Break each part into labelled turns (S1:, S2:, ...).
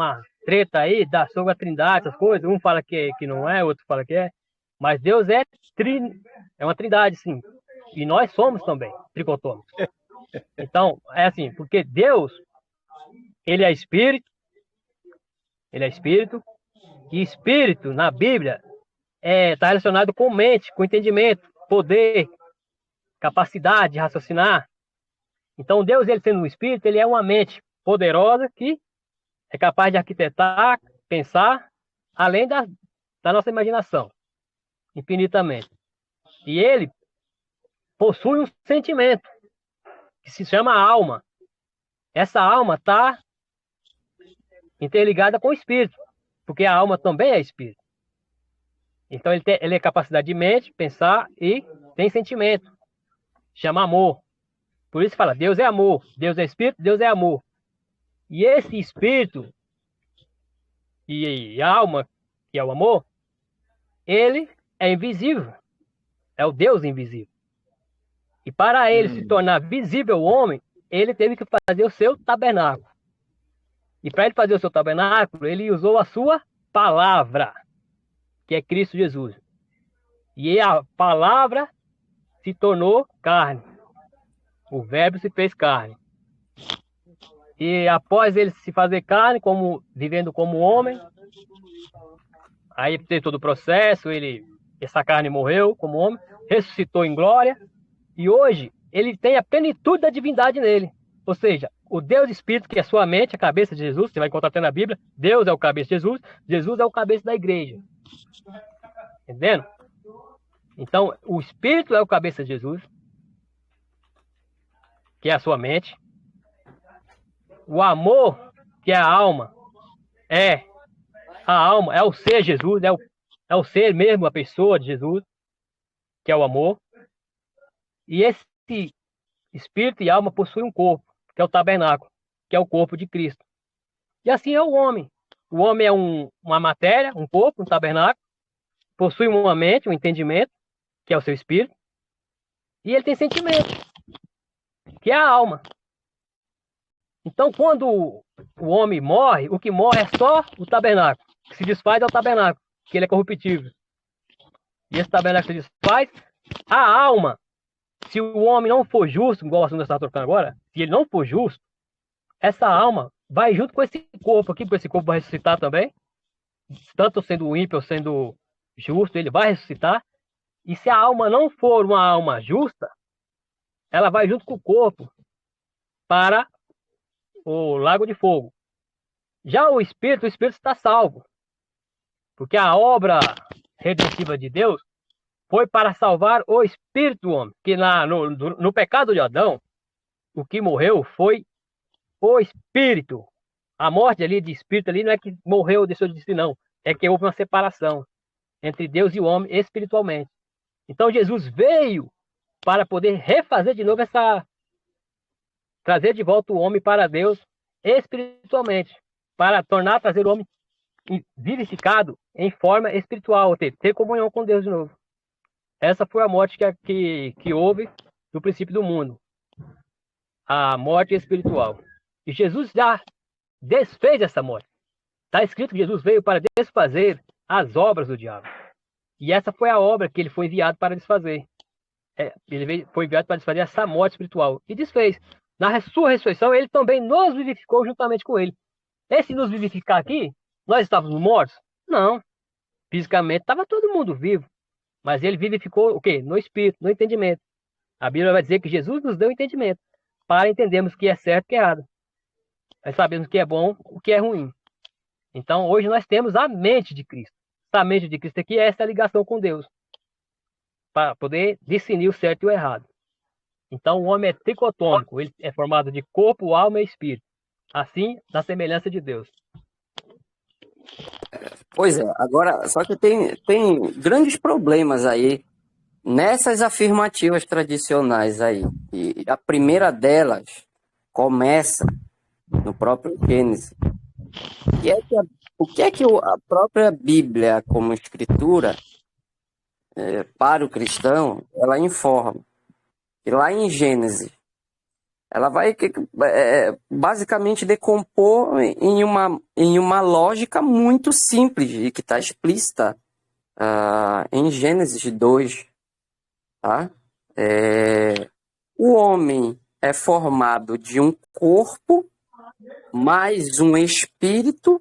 S1: uma treta aí sobre a Trindade, essas coisas. Um fala que não é, outro fala que é. Mas Deus é uma trindade, sim. E nós somos também tricotômicos. Então, é assim, porque Deus, ele é espírito, e espírito, na Bíblia, está relacionado com mente, com entendimento, poder, capacidade de raciocinar. Então, Deus, ele sendo um espírito, ele é uma mente poderosa que é capaz de arquitetar, pensar, além da nossa imaginação, infinitamente. E ele possui um sentimento, que se chama alma. Essa alma está interligada com o espírito, porque a alma também é espírito. Então ele é capacidade de mente, pensar e tem sentimento. Chama amor. Por isso fala, Deus é amor, Deus é espírito, Deus é amor. E esse espírito e a alma, que é o amor, ele é invisível. É o Deus invisível. E para ele se tornar visível o homem, ele teve que fazer o seu tabernáculo. E para ele fazer o seu tabernáculo, ele usou a sua palavra, que é Cristo Jesus. E a palavra se tornou carne. O verbo se fez carne. E após ele se fazer carne, vivendo como homem, aí teve todo o processo, essa carne morreu como homem, ressuscitou em glória, e hoje ele tem a plenitude da divindade nele. Ou seja, o Deus Espírito, que é a sua mente, a cabeça de Jesus, você vai encontrar até na Bíblia, Deus é o cabeça de Jesus, Jesus é o cabeça da igreja. Entendendo? Então, o Espírito é o cabeça de Jesus, que é a sua mente. O amor, que é a alma, é o ser Jesus, é o ser mesmo, a pessoa de Jesus, que é o amor. E esse espírito e alma possuem um corpo, que é o tabernáculo, que é o corpo de Cristo. E assim é o homem. O homem é uma matéria, um corpo, um tabernáculo, possui uma mente, um entendimento, que é o seu espírito, e ele tem sentimento, que é a alma. Então, quando o homem morre, o que morre é só o tabernáculo. O que se desfaz é o tabernáculo, que ele é corruptível. E esse tabernáculo se desfaz. A alma, se o homem não for justo, igual o assunto que nós estamos trocando agora, se ele não for justo, essa alma vai junto com esse corpo aqui, porque esse corpo vai ressuscitar também. Tanto sendo ímpio ou sendo justo, ele vai ressuscitar. E se a alma não for uma alma justa, ela vai junto com o corpo para o lago de fogo. Já o espírito está salvo. Porque a obra redentiva de Deus foi para salvar o espírito do homem. Que no pecado de Adão, o que morreu foi o espírito. A morte ali de espírito ali não é que morreu, deixou de existir, não. É que houve uma separação entre Deus e o homem espiritualmente. Então Jesus veio para poder refazer de novo trazer de volta o homem para Deus espiritualmente, para trazer o homem vivificado em forma espiritual, ter comunhão com Deus de novo. Essa foi a morte que houve no princípio do mundo, a morte espiritual. E Jesus já desfez essa morte. Está escrito que Jesus veio para desfazer as obras do diabo. E essa foi a obra que ele foi enviado para desfazer. Foi enviado para desfazer essa morte espiritual. E desfez. Na sua ressurreição, ele também nos vivificou juntamente com ele. Esse nos vivificar aqui, nós estávamos mortos? Não. Fisicamente estava todo mundo vivo. Mas ele vivificou o quê? No espírito, no entendimento. A Bíblia vai dizer que Jesus nos deu entendimento para entendermos o que é certo e o que é errado. Nós sabemos o que é bom, o que é ruim. Então, hoje nós temos a mente de Cristo. Essa mente de Cristo aqui é essa ligação com Deus, para poder discernir o certo e o errado. Então, o homem é tricotômico, ele é formado de corpo, alma e espírito. Assim, na semelhança de Deus.
S2: Pois é, agora, só que tem grandes problemas aí nessas afirmativas tradicionais aí. E a primeira delas começa no próprio Gênesis. O que é que a própria Bíblia, como escritura, para o cristão, ela informa. E lá em Gênesis, Ela vai basicamente decompor em uma lógica muito simples e que está explícita em Gênesis 2. Tá? O homem é formado de um corpo mais um espírito,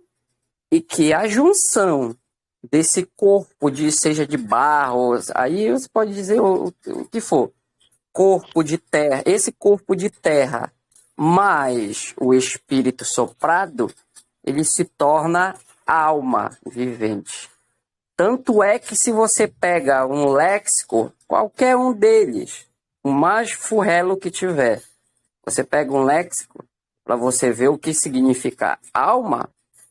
S2: e que a junção desse corpo, seja de barro, aí você pode dizer o que for, corpo de terra, esse corpo de terra mais o espírito soprado, ele se torna alma vivente. Tanto é que se você pega um léxico, qualquer um deles, o mais furrelo que tiver, você pega um léxico para você ver o que significa alma,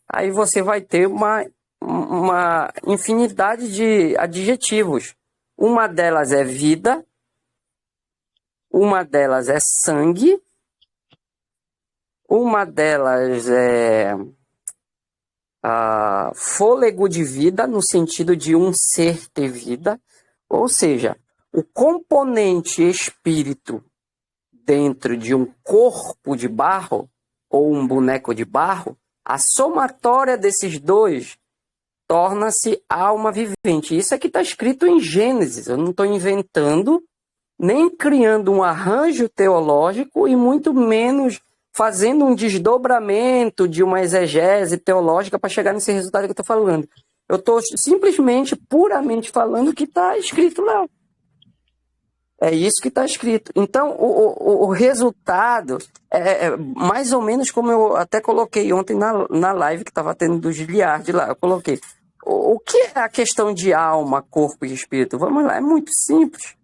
S2: aí você vai ter uma infinidade de adjetivos. Uma delas é vida, uma delas é sangue, uma delas é fôlego de vida, no sentido de um ser ter vida. Ou seja, o componente espírito dentro de um corpo de barro, ou um boneco de barro, a somatória desses dois torna-se alma vivente. Isso é que está escrito em Gênesis. Eu não estou inventando, nem criando um arranjo teológico, e muito menos fazendo um desdobramento de uma exegese teológica para chegar nesse resultado que eu estou falando. Eu estou simplesmente, puramente falando o que está escrito lá. É isso que está escrito. Então, o resultado é mais ou menos como eu até coloquei ontem na live que estava tendo do Giliard lá. Eu coloquei. O que é a questão de alma, corpo e espírito? Vamos lá, é muito simples.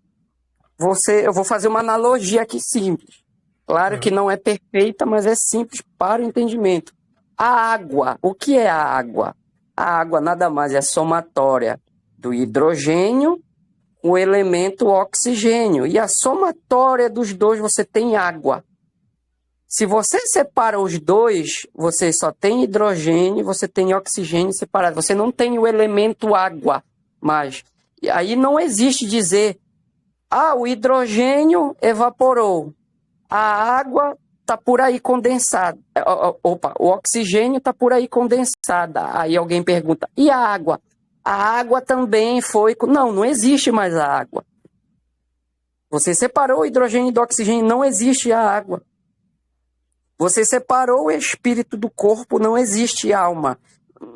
S2: Eu vou fazer uma analogia aqui simples. Claro que não é perfeita, mas é simples para o entendimento. A água, o que é a água? A água nada mais é a somatória do hidrogênio, o elemento oxigênio. E a somatória dos dois, você tem água. Se você separa os dois, você só tem hidrogênio, você tem oxigênio separado. Você não tem o elemento água. Mas aí não existe dizer, o hidrogênio evaporou, a água está por aí condensada. O oxigênio está por aí condensada. Aí alguém pergunta, e a água? A água também foi... Não existe mais a água. Você separou o hidrogênio do oxigênio, não existe a água. Você separou o espírito do corpo, não existe alma.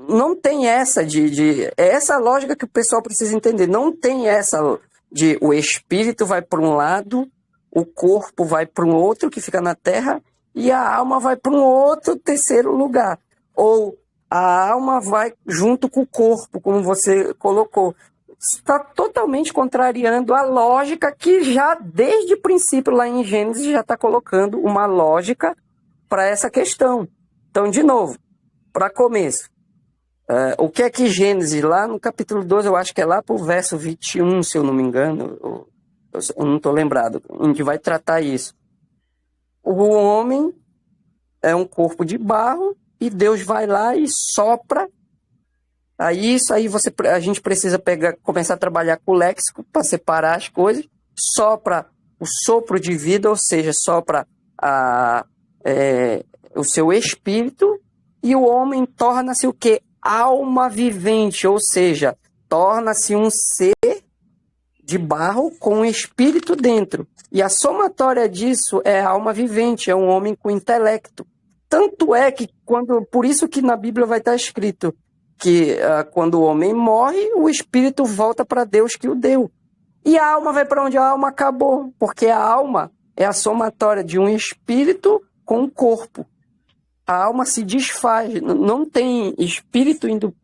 S2: Não tem essa é essa a lógica que o pessoal precisa entender. Não tem essa de o espírito vai para um lado, o corpo vai para um outro que fica na terra, e a alma vai para um outro terceiro lugar. Ou a alma vai junto com o corpo, como você colocou. Está totalmente contrariando a lógica que já, desde o princípio, lá em Gênesis, já está colocando uma lógica para essa questão. Então, de novo, para começo, o que é que Gênesis, lá no capítulo 12, eu acho que é lá para o verso 21, se eu não me engano, eu não estou lembrado, em que vai tratar isso. O homem é um corpo de barro, e Deus vai lá e sopra. Aí a gente precisa começar a trabalhar com o léxico para separar as coisas. Sopra o sopro de vida, ou seja, sopra o seu espírito, e o homem torna-se o quê? Alma vivente, ou seja, torna-se um ser de barro com um espírito dentro. E a somatória disso é a alma vivente, é um homem com intelecto. Tanto é que, por isso que na Bíblia vai estar escrito que quando o homem morre, o espírito volta para Deus que o deu. E a alma vai para onde a alma acabou, porque a alma é a somatória de um espírito com um corpo. A alma se desfaz, não tem espírito indo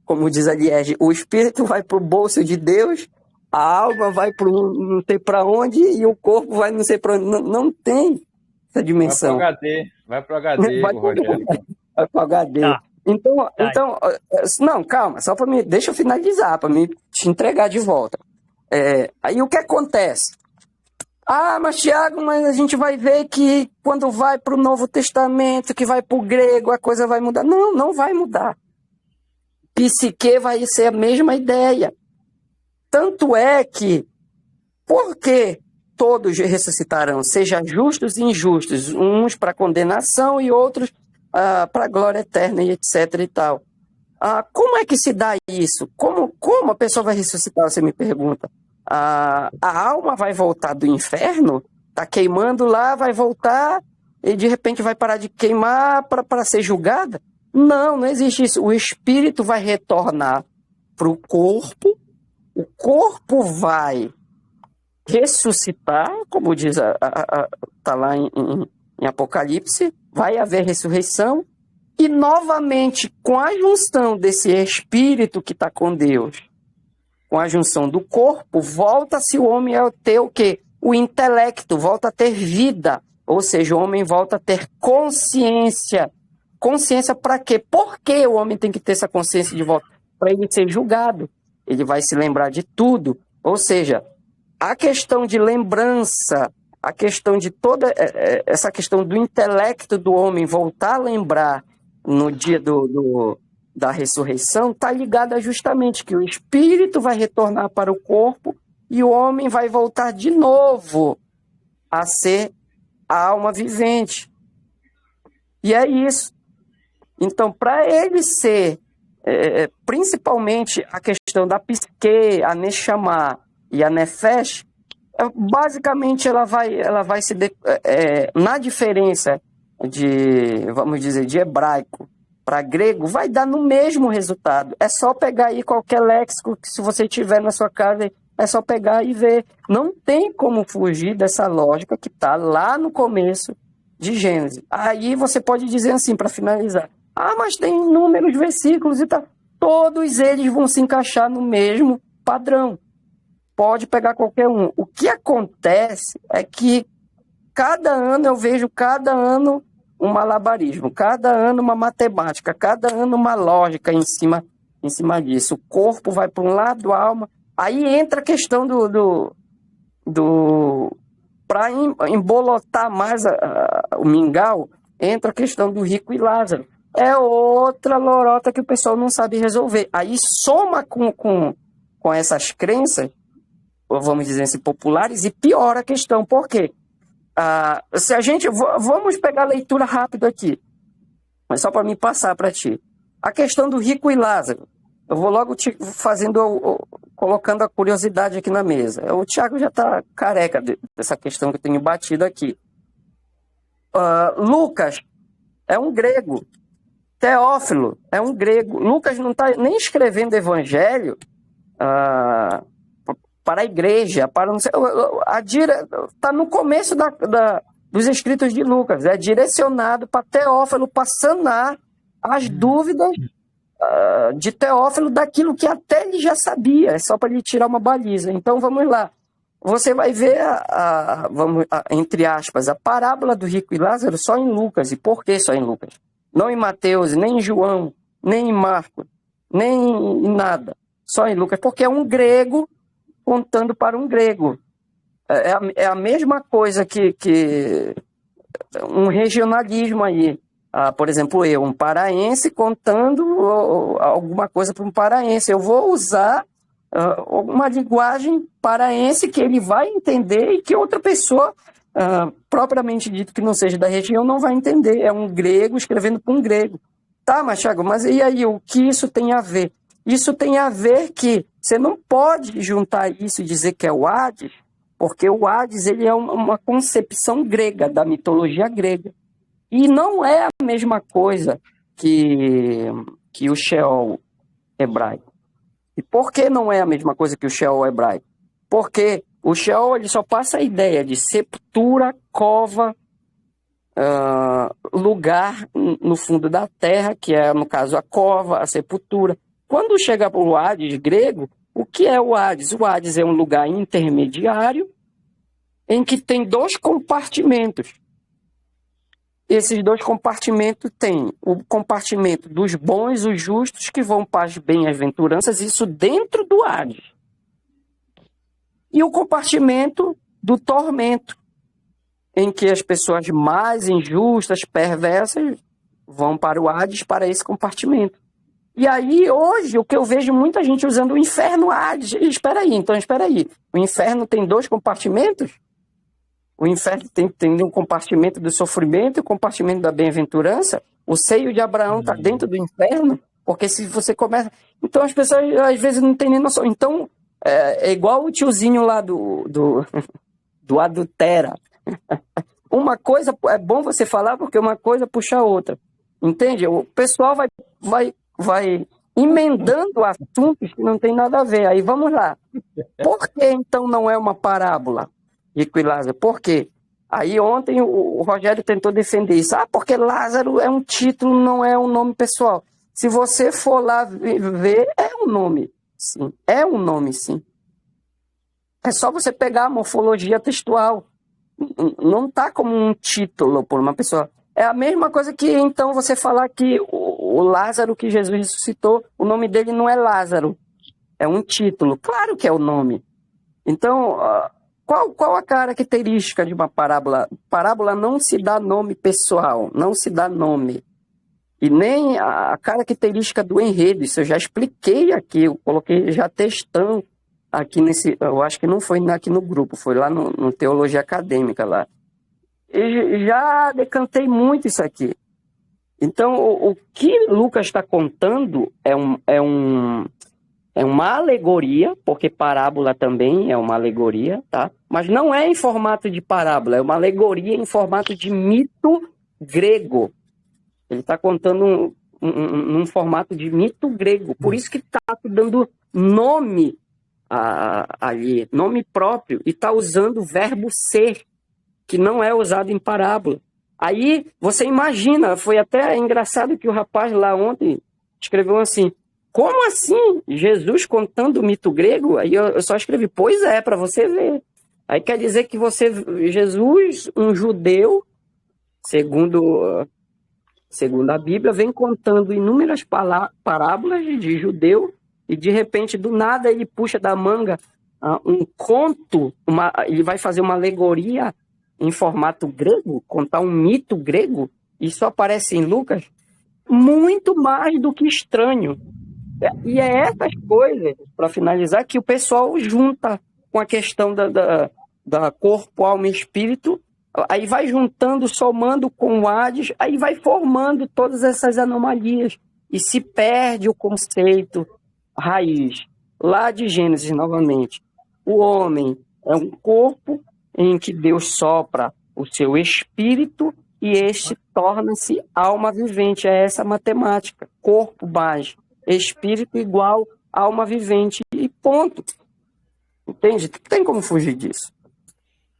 S2: como diz a Liege, o espírito vai para o bolso de Deus, a alma vai para não sei para onde, e o corpo vai não sei para onde. Não tem essa dimensão.
S3: Vai para o HD, Rogério.
S2: Vai para o HD.
S1: Tá.
S2: Então, não, calma, só para mim, deixa eu finalizar, para me te entregar de volta. Aí o que acontece? Mas Tiago, mas a gente vai ver que quando vai para o Novo Testamento, que vai para o grego, a coisa vai mudar. Não vai mudar. Psique vai ser a mesma ideia. Tanto é que, por quê? todos ressuscitarão, seja justos e injustos, uns para condenação e outros para a glória eterna e etc e tal. Como é que se dá isso? Como a pessoa vai ressuscitar, você me pergunta? A alma vai voltar do inferno? Está queimando lá, vai voltar e de repente vai parar de queimar para ser julgada? Não existe isso. O espírito vai retornar para o corpo vai ressuscitar, como diz, está lá em Apocalipse, vai haver ressurreição, e novamente, com a junção desse espírito que está com Deus, com a junção do corpo, volta-se o homem a ter o quê? O intelecto, volta a ter vida, ou seja, o homem volta a ter consciência. Consciência para quê? Por que o homem tem que ter essa consciência de volta? Para ele ser julgado. Ele vai se lembrar de tudo. Ou seja, a questão de lembrança, a questão de toda essa questão do intelecto do homem voltar a lembrar no dia da ressurreição, está ligada justamente que o espírito vai retornar para o corpo e o homem vai voltar de novo a ser a alma vivente. E é isso. Então, para ele ser, principalmente a questão da psique, a Neshama e a Nefesh, basicamente ela vai se... na diferença vamos dizer, de hebraico para grego, vai dar no mesmo resultado. É só pegar aí qualquer léxico que se você tiver na sua casa, é só pegar e ver. Não tem como fugir dessa lógica que está lá no começo de Gênesis. Aí você pode dizer assim, para finalizar, mas tem inúmeros versículos e tal. Todos eles vão se encaixar no mesmo padrão. Pode pegar qualquer um. O que acontece é que cada ano eu vejo um malabarismo, cada ano uma matemática, cada ano uma lógica em cima disso. O corpo vai para um lado, a alma. Aí entra a questão para embolotar mais o mingau, entra a questão do rico e Lázaro. É outra lorota que o pessoal não sabe resolver. Aí soma com essas crenças, vamos dizer assim, populares, e piora a questão. Por quê? Se a gente... Vamos pegar a leitura rápida aqui, mas só para me passar para ti. A questão do rico e Lázaro. Eu vou logo colocando a curiosidade aqui na mesa. O Tiago já está careca dessa questão que eu tenho batido aqui. Lucas é um grego. Teófilo é um grego. Lucas não está nem escrevendo evangelho para a igreja, para não sei, está no começo dos escritos de Lucas, é direcionado para Teófilo, para sanar as dúvidas de Teófilo daquilo que até ele já sabia, é só para ele tirar uma baliza. Então vamos lá, você vai ver, entre aspas, a parábola do rico e Lázaro só em Lucas. E por que só em Lucas? Não em Mateus, nem em João, nem em Marcos, nem em nada, só em Lucas, porque é um grego contando para um grego. É a mesma coisa que um regionalismo aí. Por exemplo, um paraense contando alguma coisa para um paraense. Eu vou usar uma linguagem paraense que ele vai entender e que outra pessoa, propriamente dito que não seja da região, não vai entender. É um grego escrevendo para um grego. Tá, mas Thiago, mas e aí, o que isso tem a ver? Isso tem a ver que você não pode juntar isso e dizer que é o Hades, porque o Hades ele é uma concepção grega, da mitologia grega. E não é a mesma coisa que o Sheol hebraico. E por que não é a mesma coisa que o Sheol hebraico? Porque o Sheol ele só passa a ideia de sepultura, cova, lugar no fundo da terra, que é, no caso, a cova, a sepultura. Quando chega para o Hades grego, o que é o Hades? O Hades é um lugar intermediário em que tem 2 compartimentos. Esses 2 compartimentos têm o compartimento dos bons, os justos, que vão para as bem-aventuranças, isso dentro do Hades. E o compartimento do tormento, em que as pessoas mais injustas, perversas, vão para o Hades, para esse compartimento. E aí, hoje, o que eu vejo muita gente usando o inferno Hades. Espera aí. O inferno tem 2 compartimentos? o inferno tem um compartimento do sofrimento e o compartimento da bem-aventurança. O seio de Abraão está dentro do inferno, porque se você começa... Então as pessoas às vezes não têm nem noção. Então é igual o tiozinho lá do adultera. Uma coisa é bom você falar porque uma coisa puxa a outra. Entende? O pessoal vai emendando assuntos que não tem nada a ver. Aí vamos lá. Por que então não é uma parábola, Rico e Lázaro? Por quê? Aí ontem o Rogério tentou defender isso. Porque Lázaro é um título, não é um nome pessoal. Se você for lá ver, é um nome, sim. É um nome, sim. É só você pegar a morfologia textual. Não está como um título por uma pessoa. É a mesma coisa que então você falar que o Lázaro que Jesus ressuscitou, o nome dele não é Lázaro. É um título. Claro que é o nome. Então, qual a característica de uma parábola? Parábola não se dá nome pessoal, não se dá nome. E nem a característica do enredo. Isso eu já expliquei aqui, eu coloquei já textão aqui nesse... Eu acho que não foi aqui no grupo, foi lá no Teologia Acadêmica lá. E já decantei muito isso aqui. Então, o que Lucas está contando é uma alegoria, porque parábola também é uma alegoria, tá? Mas não é em formato de parábola, é uma alegoria em formato de mito grego. Ele está contando num formato de mito grego. Por isso que está dando nome ali, nome próprio, e está usando o verbo ser, que não é usado em parábola. Aí você imagina, foi até engraçado que o rapaz lá ontem escreveu assim: como assim? Jesus contando o mito grego? Aí eu só escrevi, pois é, para você ver. Aí quer dizer que Jesus, um judeu, segundo a Bíblia, vem contando inúmeras parábolas de judeu, e de repente, do nada, ele puxa da manga um conto, ele vai fazer uma alegoria em formato grego, contar um mito grego. Isso aparece em Lucas muito mais do que estranho. E é essas coisas, para finalizar, que o pessoal junta com a questão da corpo, alma e espírito, aí vai juntando, somando com o Hades, aí vai formando todas essas anomalias e se perde o conceito raiz. Lá de Gênesis, novamente, o homem é um corpo em que Deus sopra o seu espírito e este torna-se alma vivente. É essa matemática. Corpo mais espírito igual alma vivente e ponto. Entende? Não tem como fugir disso.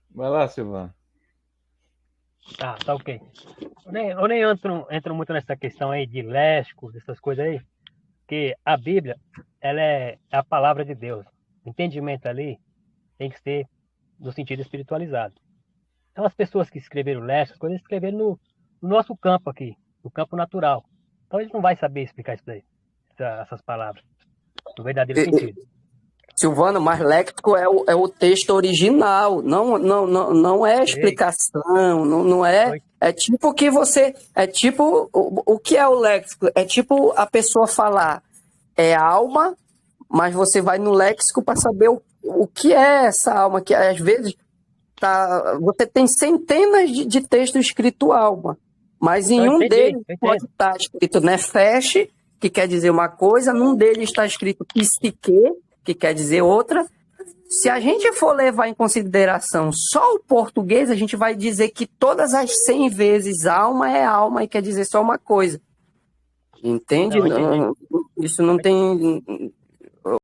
S3: Vai lá, Silvano.
S1: Tá ok. Eu nem entro muito nessa questão aí de léxicos, essas coisas aí, porque a Bíblia, ela é a palavra de Deus. O entendimento ali tem que ser no sentido espiritualizado. Então as pessoas que escreveram léxicos, coisas escreveram no nosso campo aqui, no campo natural. Então eles não vão saber explicar isso daí, essas palavras, no verdadeiro sentido.
S2: Silvano, mas léxico é o texto original, não é explicação, não é. É tipo que você. É tipo. O que é o léxico? É tipo a pessoa falar é alma, mas você vai no léxico para saber o que é essa alma, que às vezes você tem centenas de textos escrito alma, mas em um deles pode estar escrito nefesh, que quer dizer uma coisa, num deles está escrito psique, que quer dizer outra. Se a gente for levar em consideração só o português, a gente vai dizer que todas as 100 vezes alma é alma e quer dizer só uma coisa. Entende? Não, isso não tem...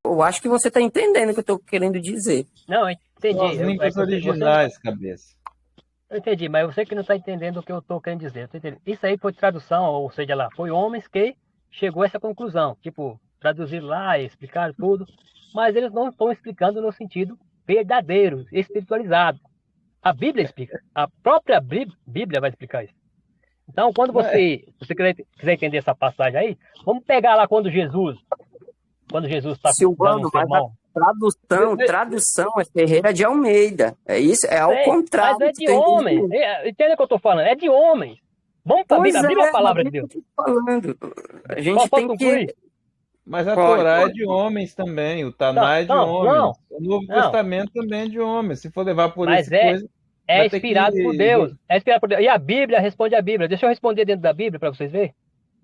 S2: Eu acho que você está entendendo o que eu estou querendo dizer.
S1: Não, eu entendi.
S3: As línguas originais, cabeça.
S1: Eu entendi, mas você que não está entendendo o que eu estou querendo dizer. Isso aí foi tradução, ou seja lá, foi homens que chegou a essa conclusão. Tipo, traduziram lá, explicaram tudo, mas eles não estão explicando no sentido verdadeiro, espiritualizado. A Bíblia explica. A própria Bíblia vai explicar isso. Então, quando você quiser entender essa passagem aí, vamos pegar lá quando Jesus está dando um sermão.
S2: Tradução é Ferreira de Almeida. É isso, é ao contrário.
S1: Mas é de homens. Entende o que eu estou falando? É de homens. Vamos para a Bíblia. A Bíblia é a palavra de Deus.
S2: A gente tem que...
S3: Mas a Torá é de homens também, o Taná é de homens. O Novo Testamento também é de homens. Se for levar por essa coisa...
S1: É
S3: Vai ter
S1: inspirado por Deus. É inspirado por Deus. E a Bíblia responde a Bíblia. Deixa eu responder dentro da Bíblia para vocês verem.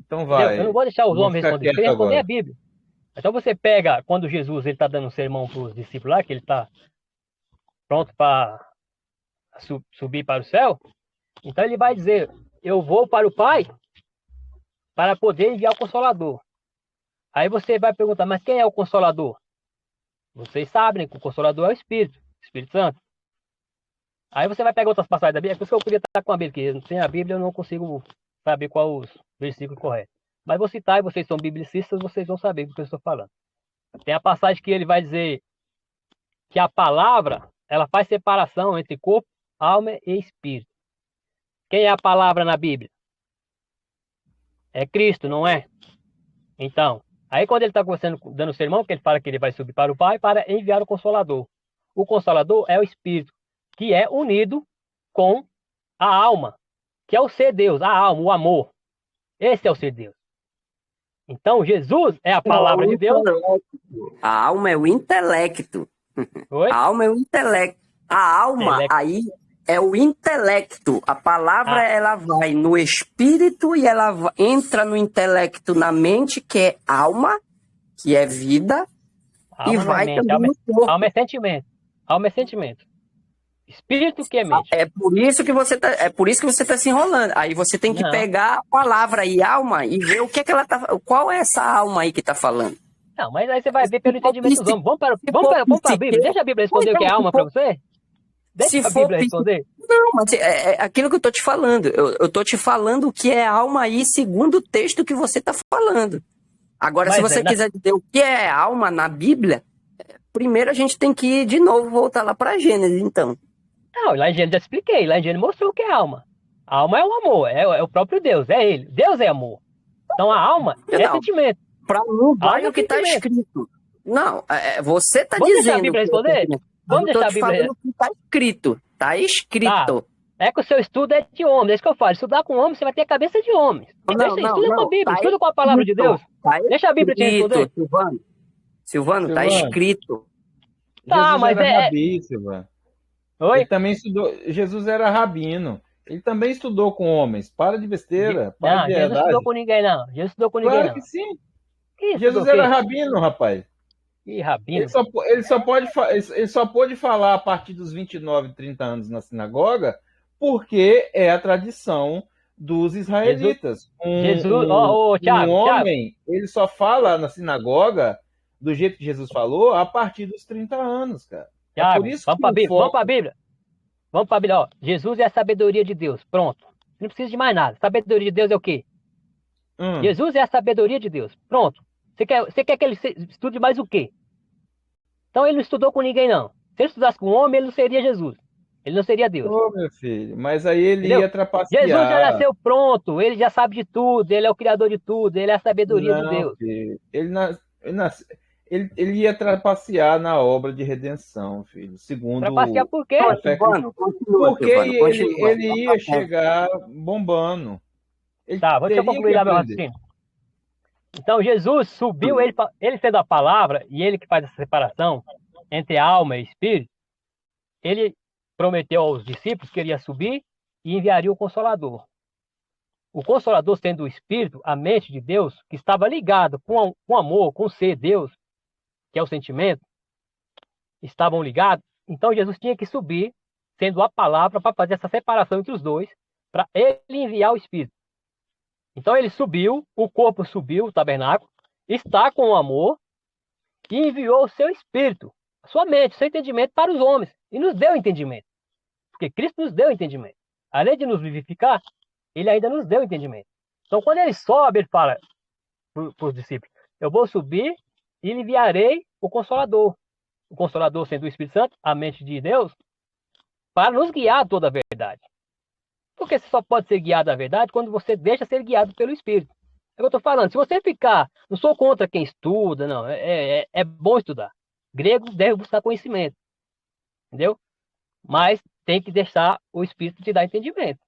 S3: Então
S1: Entendeu? Eu não
S3: vai.
S1: vou deixar os
S3: Eu vou
S1: homens
S3: ficar
S1: responder. Tem
S3: quieto
S1: que responder a
S3: agora.
S1: Bíblia. Então você pega, quando Jesus está dando um sermão para os discípulos lá, que ele está pronto para subir para o céu, então ele vai dizer, eu vou para o Pai para poder enviar o Consolador. Aí você vai perguntar, mas quem é o Consolador? Vocês sabem que o Consolador é o Espírito Santo. Aí você vai pegar outras passagens da Bíblia, é por isso que eu queria estar com a Bíblia, porque sem a Bíblia eu não consigo saber qual os versículos corretos. Mas vou citar, e vocês são biblicistas, vocês vão saber do que eu estou falando. Tem a passagem que ele vai dizer que a palavra, ela faz separação entre corpo, alma e espírito. Quem é a palavra na Bíblia? É Cristo, não é? Então, aí quando ele está dando o sermão, que ele fala que ele vai subir para o Pai para enviar o Consolador. O Consolador é o Espírito, que é unido com a alma, que é o ser Deus, a alma, o amor. Esse é o ser Deus. Então, Jesus é a palavra de Deus.
S2: A alma é o intelecto.
S1: Oi?
S2: A alma é o intelecto. A alma aí é o intelecto. A palavra ela vai no espírito e ela entra no intelecto, na mente, que é alma, que é vida,
S1: Alma
S2: e vai
S1: mente,
S2: também no corpo.
S1: alma é sentimento. Alma é sentimento. Espírito que é mente.
S2: É por isso que você tá se enrolando. Aí você tem que pegar a palavra aí, alma, e ver o que é que ela tá. Qual é essa alma aí que tá falando?
S1: Não, mas aí você vai ver pelo entendimento dos homens. Vamos para a Bíblia. Deixa a Bíblia responder o que é alma para você. Deixa a Bíblia responder.
S2: Não, mas é aquilo que eu tô te falando. Eu tô te falando o que é alma aí, segundo o texto que você tá falando. Agora, se você quiser dizer o que é alma na Bíblia, primeiro a gente tem que ir de novo, voltar lá para Gênesis, então.
S1: Não, lá em Gênesis já expliquei. Lá em Gênesis mostrou o que é alma. A alma é o amor, é o próprio Deus, é ele. Deus é amor. Então a alma é sentimento.
S2: Para mim, vai o que está escrito. Não, você está
S1: dizendo. Vamos
S2: deixar
S1: a Bíblia responder? Vamos deixar a Bíblia responder.
S2: Está escrito. Está escrito.
S1: Tá. É que o seu estudo é de homem, é isso que eu falo. Estudar com homem, você vai ter a cabeça de homem. Estuda com a Bíblia, estuda com a palavra de Deus. Deixa a Bíblia te responder.
S2: Silvano, está escrito.
S3: Tá, Jesus mas era rabi, Silvano. Oi? Ele também estudou. Jesus era rabino. Ele também estudou com homens. Para de besteira.
S1: Não, Jesus não estudou com ninguém, não. Jesus estudou com ninguém,
S3: claro
S1: não.
S3: Que sim. Jesus era rabino, rapaz.
S1: Que rabino?
S3: Ele só pôde falar a partir dos 29, 30 anos na sinagoga, porque é a tradição dos israelitas.
S1: Thiago,
S3: homem, ele só fala na sinagoga do jeito que Jesus falou a partir dos 30 anos, cara.
S1: Thiago, por isso vamos para a Bíblia. Vamos para a Bíblia. Ó, Jesus é a sabedoria de Deus. Pronto. Não precisa de mais nada. Sabedoria de Deus é o quê? Jesus é a sabedoria de Deus. Pronto. Você quer que ele estude mais o quê? Então ele não estudou com ninguém, não. Se ele estudasse com um homem, ele não seria Jesus. Ele não seria Deus.
S3: Ô, meu filho, mas aí ele ia trapacear.
S1: Jesus já nasceu pronto. Ele já sabe de tudo. Ele é o criador de tudo. Ele é a sabedoria de Deus.
S3: Filho. Ele ia trapacear na obra de redenção, filho. Segundo
S1: trapacear por quê?
S3: Porque ele ia chegar bombando.
S1: Tá, vou te concluir lá meu raciocínio. Então Jesus subiu, ele sendo a palavra, e ele que faz essa separação entre alma e espírito, ele prometeu aos discípulos que ele ia subir e enviaria o Consolador. O Consolador sendo o Espírito, a mente de Deus, que estava ligado com o amor, com o ser Deus, que é o sentimento, estavam ligados. Então Jesus tinha que subir, sendo a palavra, para fazer essa separação entre os dois, para ele enviar o Espírito. Então ele subiu, o corpo subiu, o tabernáculo, está com o amor e enviou o seu Espírito, a sua mente, o seu entendimento para os homens. E nos deu entendimento. Porque Cristo nos deu entendimento. Além de nos vivificar, ele ainda nos deu entendimento. Então quando ele sobe, ele fala para os discípulos, eu vou subir e enviarei o Consolador. O Consolador sendo o Espírito Santo, a mente de Deus, para nos guiar a toda a verdade. Porque você só pode ser guiado à verdade quando você deixa ser guiado pelo Espírito. É o que eu estou falando. Se você ficar... Não sou contra quem estuda, não. É bom estudar. Grego deve buscar conhecimento. Entendeu? Mas tem que deixar o Espírito te dar entendimento.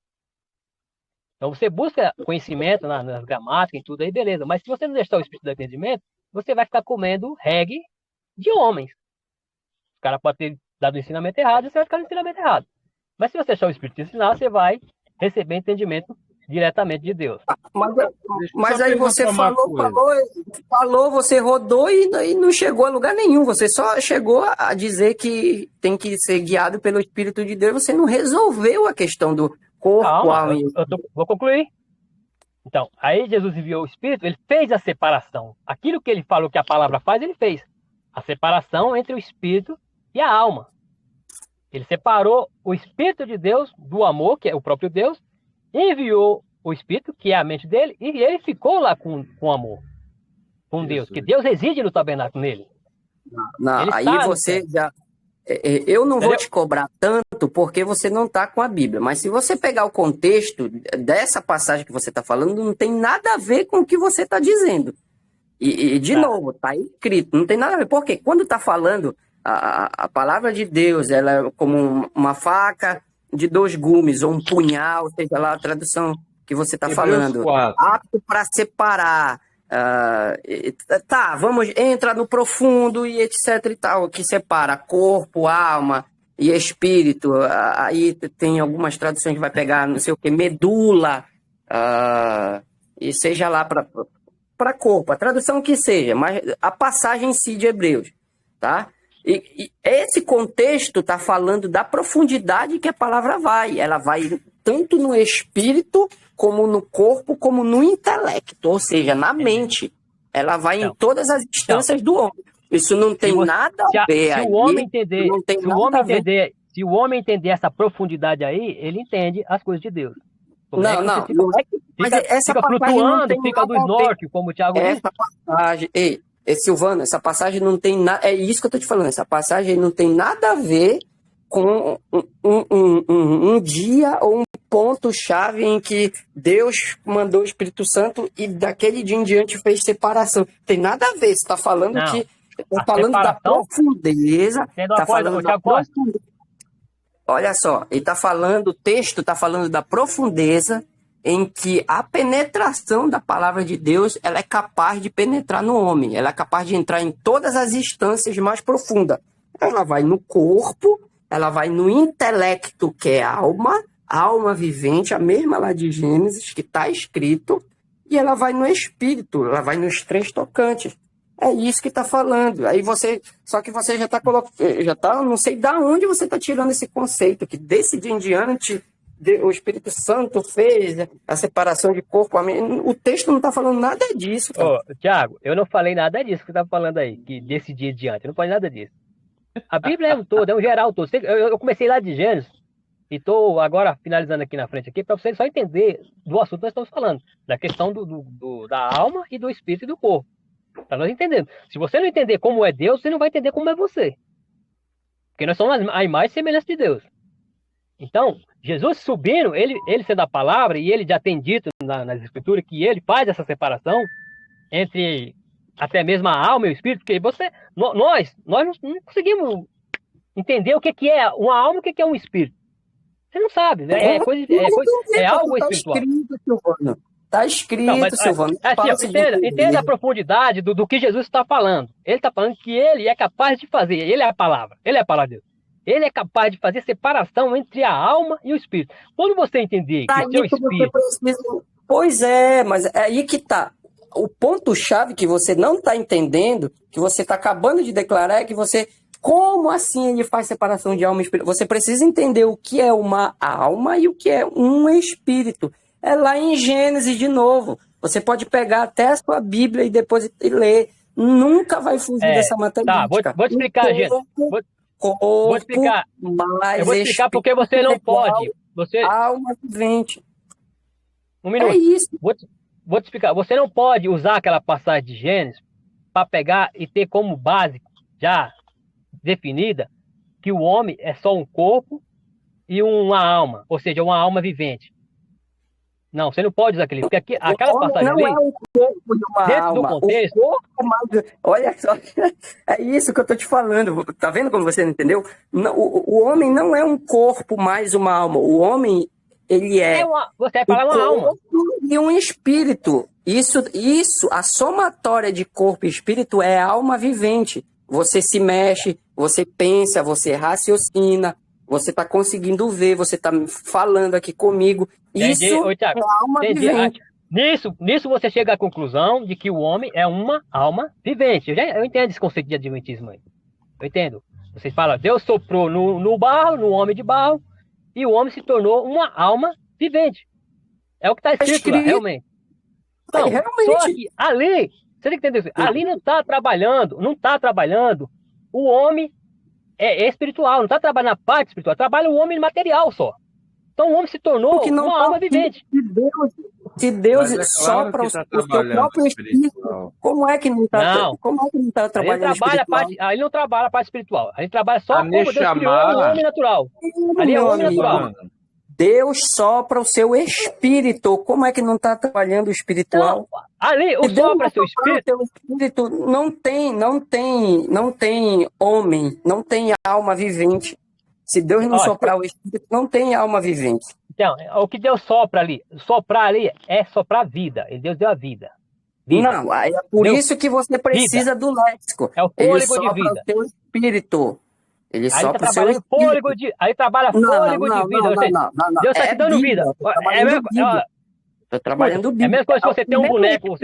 S1: Então você busca conhecimento nas gramáticas e tudo aí, beleza. Mas se você não deixar o Espírito dar entendimento, você vai ficar comendo reggae de homens. O cara pode ter dado o ensinamento errado e você vai ficar no ensinamento errado. Mas se você deixar o Espírito te ensinar, você vai receber entendimento diretamente de Deus.
S2: Mas,
S3: Deixa eu
S2: mas
S3: só
S2: aí você
S3: perguntar uma
S2: falou,
S3: coisa.
S2: você rodou e não chegou a lugar nenhum. Você só chegou a dizer que tem que ser guiado pelo Espírito de Deus. Você não resolveu a questão do corpo,
S1: Calma,
S2: alma e
S1: vou concluir. Então, aí Jesus enviou o Espírito, ele fez a separação. Aquilo que ele falou que a palavra faz, ele fez. A separação entre o Espírito e a alma. Ele separou o Espírito de Deus do amor, que é o próprio Deus, enviou o Espírito, que é a mente dele, e ele ficou lá com amor, com Deus,
S3: Isso.
S1: que Deus reside no tabernáculo nele.
S2: Não,
S1: Ele
S2: aí
S1: está no
S2: você
S1: céu.
S2: já. Eu não vou
S1: Entendeu?
S2: te cobrar tanto porque você não está com a Bíblia, mas se você pegar o contexto dessa passagem que você está falando, não tem nada a ver com o que você está dizendo. De
S1: Tá.
S2: novo, está escrito, não tem nada a ver. Porque quando está falando a palavra de Deus, ela é como uma faca de 2 gumes, ou um punhal, seja lá a tradução que você está
S3: Hebreus
S2: falando,
S3: 4.
S2: apto para separar. Entra no profundo e etc e tal, que separa corpo, alma e espírito. Aí tem algumas traduções que vai pegar, não sei o que, medula, e seja lá para corpo, a tradução que seja, mas a passagem em si de Hebreus, tá? E esse contexto está falando da profundidade que a palavra vai. Ela vai tanto no espírito, como no corpo, como no intelecto, ou seja, na mente. Ela vai em
S1: Então,
S2: todas as instâncias do homem. Isso não tem nada a ver
S1: se
S2: aí.
S1: o homem entender,
S2: Não tem nada a ver.
S1: se o homem entender essa profundidade aí, ele entende as coisas de Deus. O problema
S2: Não,
S1: é que você
S2: não é que, mas essa
S1: fica
S2: passagem não
S1: flutuando,
S2: tem
S1: fica do
S2: nada a ver.
S1: snorkel, como o Thiago disse.
S2: Essa passagem, Silvano, essa passagem não tem nada. É isso que eu tô te falando. Essa passagem não tem nada a ver com um dia ou um ponto-chave em que Deus mandou o Espírito Santo e daquele dia em diante fez separação. Tem nada a ver. Você está falando
S1: Não.
S2: que. Está
S1: A
S2: falando da
S1: separação-
S2: profundeza.
S1: Entenda uma
S2: Está
S1: coisa,
S2: falando
S1: ô,
S2: da
S1: Thiago Costa.
S2: profundeza. Olha só, ele está falando, o texto está falando da profundeza em que a penetração da palavra de Deus ela é capaz de penetrar no homem, ela é capaz de entrar em todas as instâncias mais profundas. Ela vai no corpo, ela vai no intelecto, que é a alma vivente, a mesma lá de Gênesis, que está escrito, e ela vai no espírito, ela vai nos 3 tocantes. É isso que está falando. Aí só que você já está colocando, não sei da onde você está tirando esse conceito, que desse dia em diante o Espírito Santo fez a separação de corpo. O texto não está falando nada disso, cara.
S1: Ô, Thiago, eu não falei nada disso que você está falando aí, que desse dia em diante. Eu não falei nada disso. A Bíblia é um todo, é um geral todo. Eu comecei lá de Gênesis e estou agora finalizando aqui na frente aqui para você só entender do assunto que nós estamos falando, da questão da alma e do espírito e do corpo. Para nós entendermos. Se você não entender como é Deus, você não vai entender como é você. Porque nós somos a imagem e semelhança de Deus. Então, Jesus subindo, ele sendo a palavra, e ele já tem dito nas escrituras que ele faz essa separação entre até mesmo a alma e o espírito, porque nós não conseguimos entender o que é uma alma e o que é um espírito. Você não sabe, né? É algo espiritual.
S2: Está escrito,
S1: Não, mas,
S2: Silvano.
S1: entenda a profundidade do que Jesus está falando. Ele está falando que ele é capaz de fazer, ele é a palavra de Deus. Ele é capaz de fazer separação entre a alma e o espírito. Quando você entender que seu espírito...
S2: Pois é, mas é aí que está. O ponto-chave que você não está entendendo, que você está acabando de declarar, é que você... Como assim ele faz separação de alma e espírito? Você precisa entender o que é uma alma e o que é um espírito. É lá em Gênesis de novo. Você pode pegar até a sua Bíblia e depois ler. Nunca vai fugir dessa matemática.
S1: Tá, vou te explicar, gente. Vou explicar. Eu vou explicar porque você não pode.
S2: Alma vivente.
S1: Um minuto.
S2: É isso.
S1: Vou te explicar. Você não pode usar aquela passagem de Gênesis para pegar e ter como base já definida que o homem é só um corpo e uma alma, ou seja, uma alma vivente. Não, você não pode usar aquele, porque aquela passagem
S2: não
S1: ali,
S2: é um corpo de uma
S1: dentro
S2: alma.
S1: do contexto...
S2: O corpo, olha só, é isso que eu tô te falando. Tá vendo como você não entendeu? O homem não é um corpo mais uma alma. O homem, ele
S1: você vai falar uma alma.
S2: E um espírito. Isso, a somatória de corpo e espírito é alma vivente. Você se mexe, você pensa, você raciocina, você está conseguindo ver, você está falando aqui comigo. Isso
S1: Ô, Thiago,
S2: é alma vivente.
S1: Nisso você chega à conclusão de que o homem é uma alma vivente. Eu entendo esse conceito de adventismo aí. Eu entendo. Vocês falam, Deus soprou no barro, no homem de barro, e o homem se tornou uma alma vivente. É o que está escrito lá, realmente. Então, só que ali, você tem que entender, ali não está trabalhando o homem espiritual, não está trabalhando a parte espiritual, trabalha o homem material só. Então o homem se tornou uma alma vivente.
S2: Se Deus sopra o seu próprio espírito, como é que não está trabalhando espiritual?
S1: Ele não trabalha a parte espiritual. A gente trabalha só como Deus criou o homem natural. Ali é o homem natural.
S2: Deus sopra o seu espírito. Como é que não está trabalhando o espiritual?
S1: Não, ali, o sopra seu espírito.
S2: Não tem homem, não tem alma vivente. Se Deus não soprar o espírito, não tem alma vivente.
S1: Então, o que Deus soprar ali é soprar vida. Deus deu a vida.
S2: Não, é por isso que você precisa do léxico.
S1: É o fôlego de vida.
S2: O seu espírito. Ele sopra o seu espírito.
S1: Aí trabalha fôlego de vida.
S2: Não.
S1: Deus está te dando vida.
S2: Estou trabalhando vida.
S1: É a mesma coisa se você tem um boneco.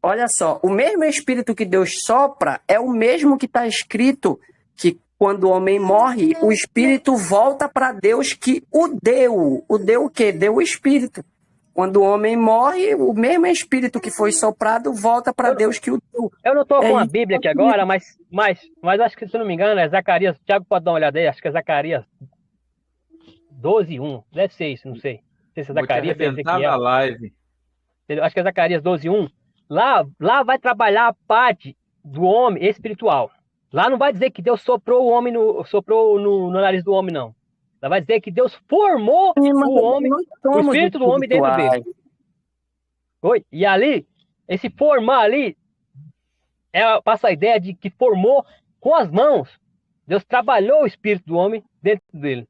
S2: Olha só, o mesmo espírito que Deus sopra é o mesmo que está escrito que quando o homem morre, o espírito volta para Deus que o deu. O deu o quê? Deu o espírito. Quando o homem morre, o mesmo espírito que foi soprado volta para Deus que o deu.
S1: Eu não estou com a Bíblia aqui agora, mas acho que, se não me engano, é Zacarias. Thiago pode dar uma olhada aí, acho que é Zacarias 12:1. Deve ser isso, não sei. Não sei se é Zacarias,
S3: se é live.
S1: Acho que é Zacarias 12:1. Lá vai trabalhar a parte do homem espiritual. Lá não vai dizer que Deus soprou no nariz do homem, não. Lá vai dizer que Deus formou o homem, o espírito do homem dentro dele. E ali, esse formar ali, passa a ideia de que formou com as mãos. Deus trabalhou o espírito do homem dentro dele.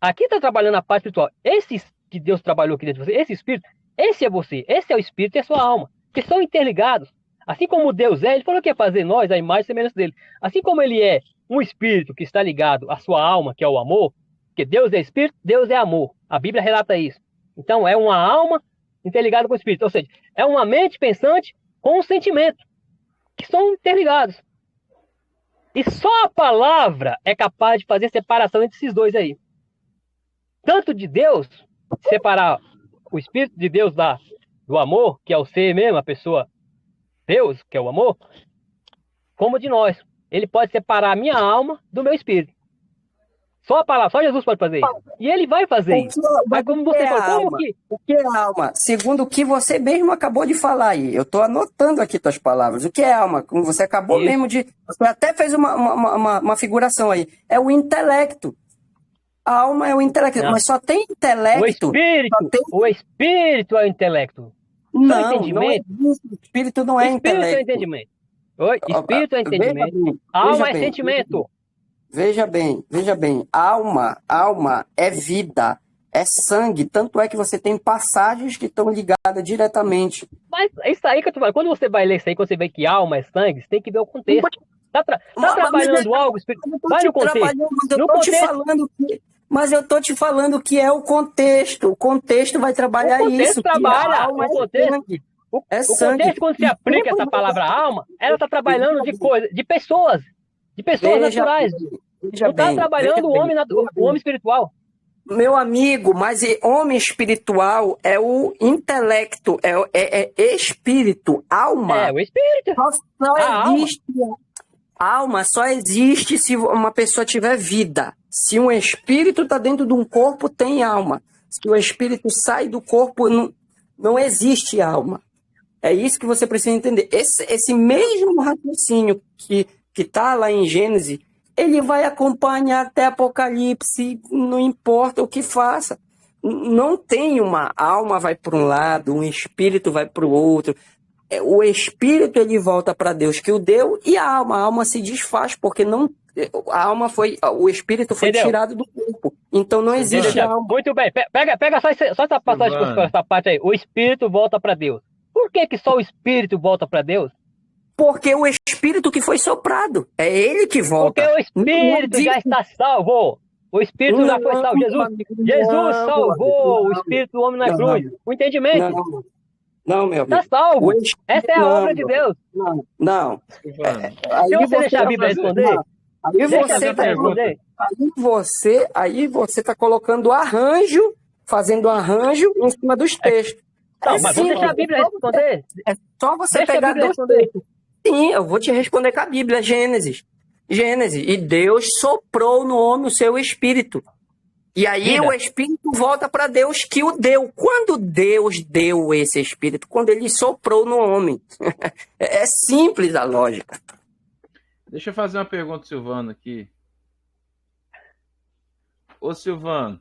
S1: Aqui está trabalhando a parte espiritual. Esse que Deus trabalhou aqui dentro de você, esse espírito, esse é você, esse é o espírito e a sua alma, que são interligados. Assim como Deus ele falou que ia fazer nós a imagem e semelhança dele. Assim como ele é um espírito que está ligado à sua alma, que é o amor, porque Deus é espírito, Deus é amor. A Bíblia relata isso. Então é uma alma interligada com o espírito. Ou seja, é uma mente pensante com um sentimento, que são interligados. E só a palavra é capaz de fazer separação entre esses dois aí. Tanto de Deus, separar o espírito de Deus do amor, que é o ser mesmo, a pessoa Deus, que é o amor, como de nós. Ele pode separar a minha alma do meu espírito. Só a palavra, só Jesus pode fazer isso. E ele vai fazer isso. Mas como você falou,
S2: o que é alma? Segundo o que você mesmo acabou de falar aí. Eu estou anotando aqui tuas palavras. O que é alma? Como você acabou mesmo de... Você até fez uma figuração aí. É o intelecto. A alma é o intelecto. Não. Mas só tem intelecto.
S1: O espírito é o intelecto.
S2: Não, o espírito não é intelecto.
S1: Espírito é entendimento. Espírito é entendimento. Alma é sentimento.
S2: Veja bem. Alma é vida, é sangue. Tanto é que você tem passagens que estão ligadas diretamente.
S1: Mas isso aí que eu tô falando. Quando você vai ler isso aí, quando você vê que alma é sangue, você tem que ver o contexto. Tá trabalhando algo espiritual? Vai no contexto.
S2: Mas eu tô te falando que é o contexto. O contexto vai trabalhar isso.
S1: O contexto trabalha. O contexto, quando você aplica essa palavra alma, ela está trabalhando de pessoas. De pessoas naturais. Não está trabalhando o homem espiritual.
S2: Meu amigo, mas homem espiritual é o intelecto, é espírito, alma.
S1: É, o espírito.
S2: Só existe. Alma só existe se uma pessoa tiver vida. Se um espírito está dentro de um corpo, tem alma. Se o espírito sai do corpo, não existe alma. É isso que você precisa entender. Esse mesmo raciocínio que está lá em Gênesis, ele vai acompanhar até Apocalipse, não importa o que faça. Não tem uma alma vai para um lado, um espírito vai para o outro. O espírito ele volta para Deus que o deu e a alma se desfaz, porque não... o espírito foi tirado do corpo. Então não existe alma.
S1: Muito bem, pega só essa passagem com essa parte aí. O espírito volta para Deus. Por que só o espírito volta para Deus?
S2: Porque o espírito que foi soprado, é ele que volta.
S1: Porque o espírito já está salvo. O espírito já foi salvo. Jesus salvou o
S2: não,
S1: espírito do homem na
S2: não,
S1: cruz. O entendimento
S2: não, meu
S1: está
S2: amigo.
S1: salvo.
S2: O
S1: Essa é a obra de Deus.
S2: Não.
S3: Silvano,
S1: Se você deixar a Bíblia responder, deixa a Bíblia responder.
S2: Aí você está colocando arranjo, fazendo arranjo em cima dos textos.
S1: Não, mas vamos deixar a Bíblia responder.
S2: É só você
S1: Deixa a
S2: pegar
S1: Bíblia
S2: dois
S1: responder.
S2: textos. Sim, eu vou te responder com a Bíblia, Gênesis. E Deus soprou no homem o seu espírito. E aí
S1: Vida.
S2: o espírito volta para Deus que o deu. Quando Deus deu esse espírito? Quando ele soprou no homem. É simples a lógica.
S3: deixa eu fazer uma pergunta, Silvano, aqui. Ô, Silvano,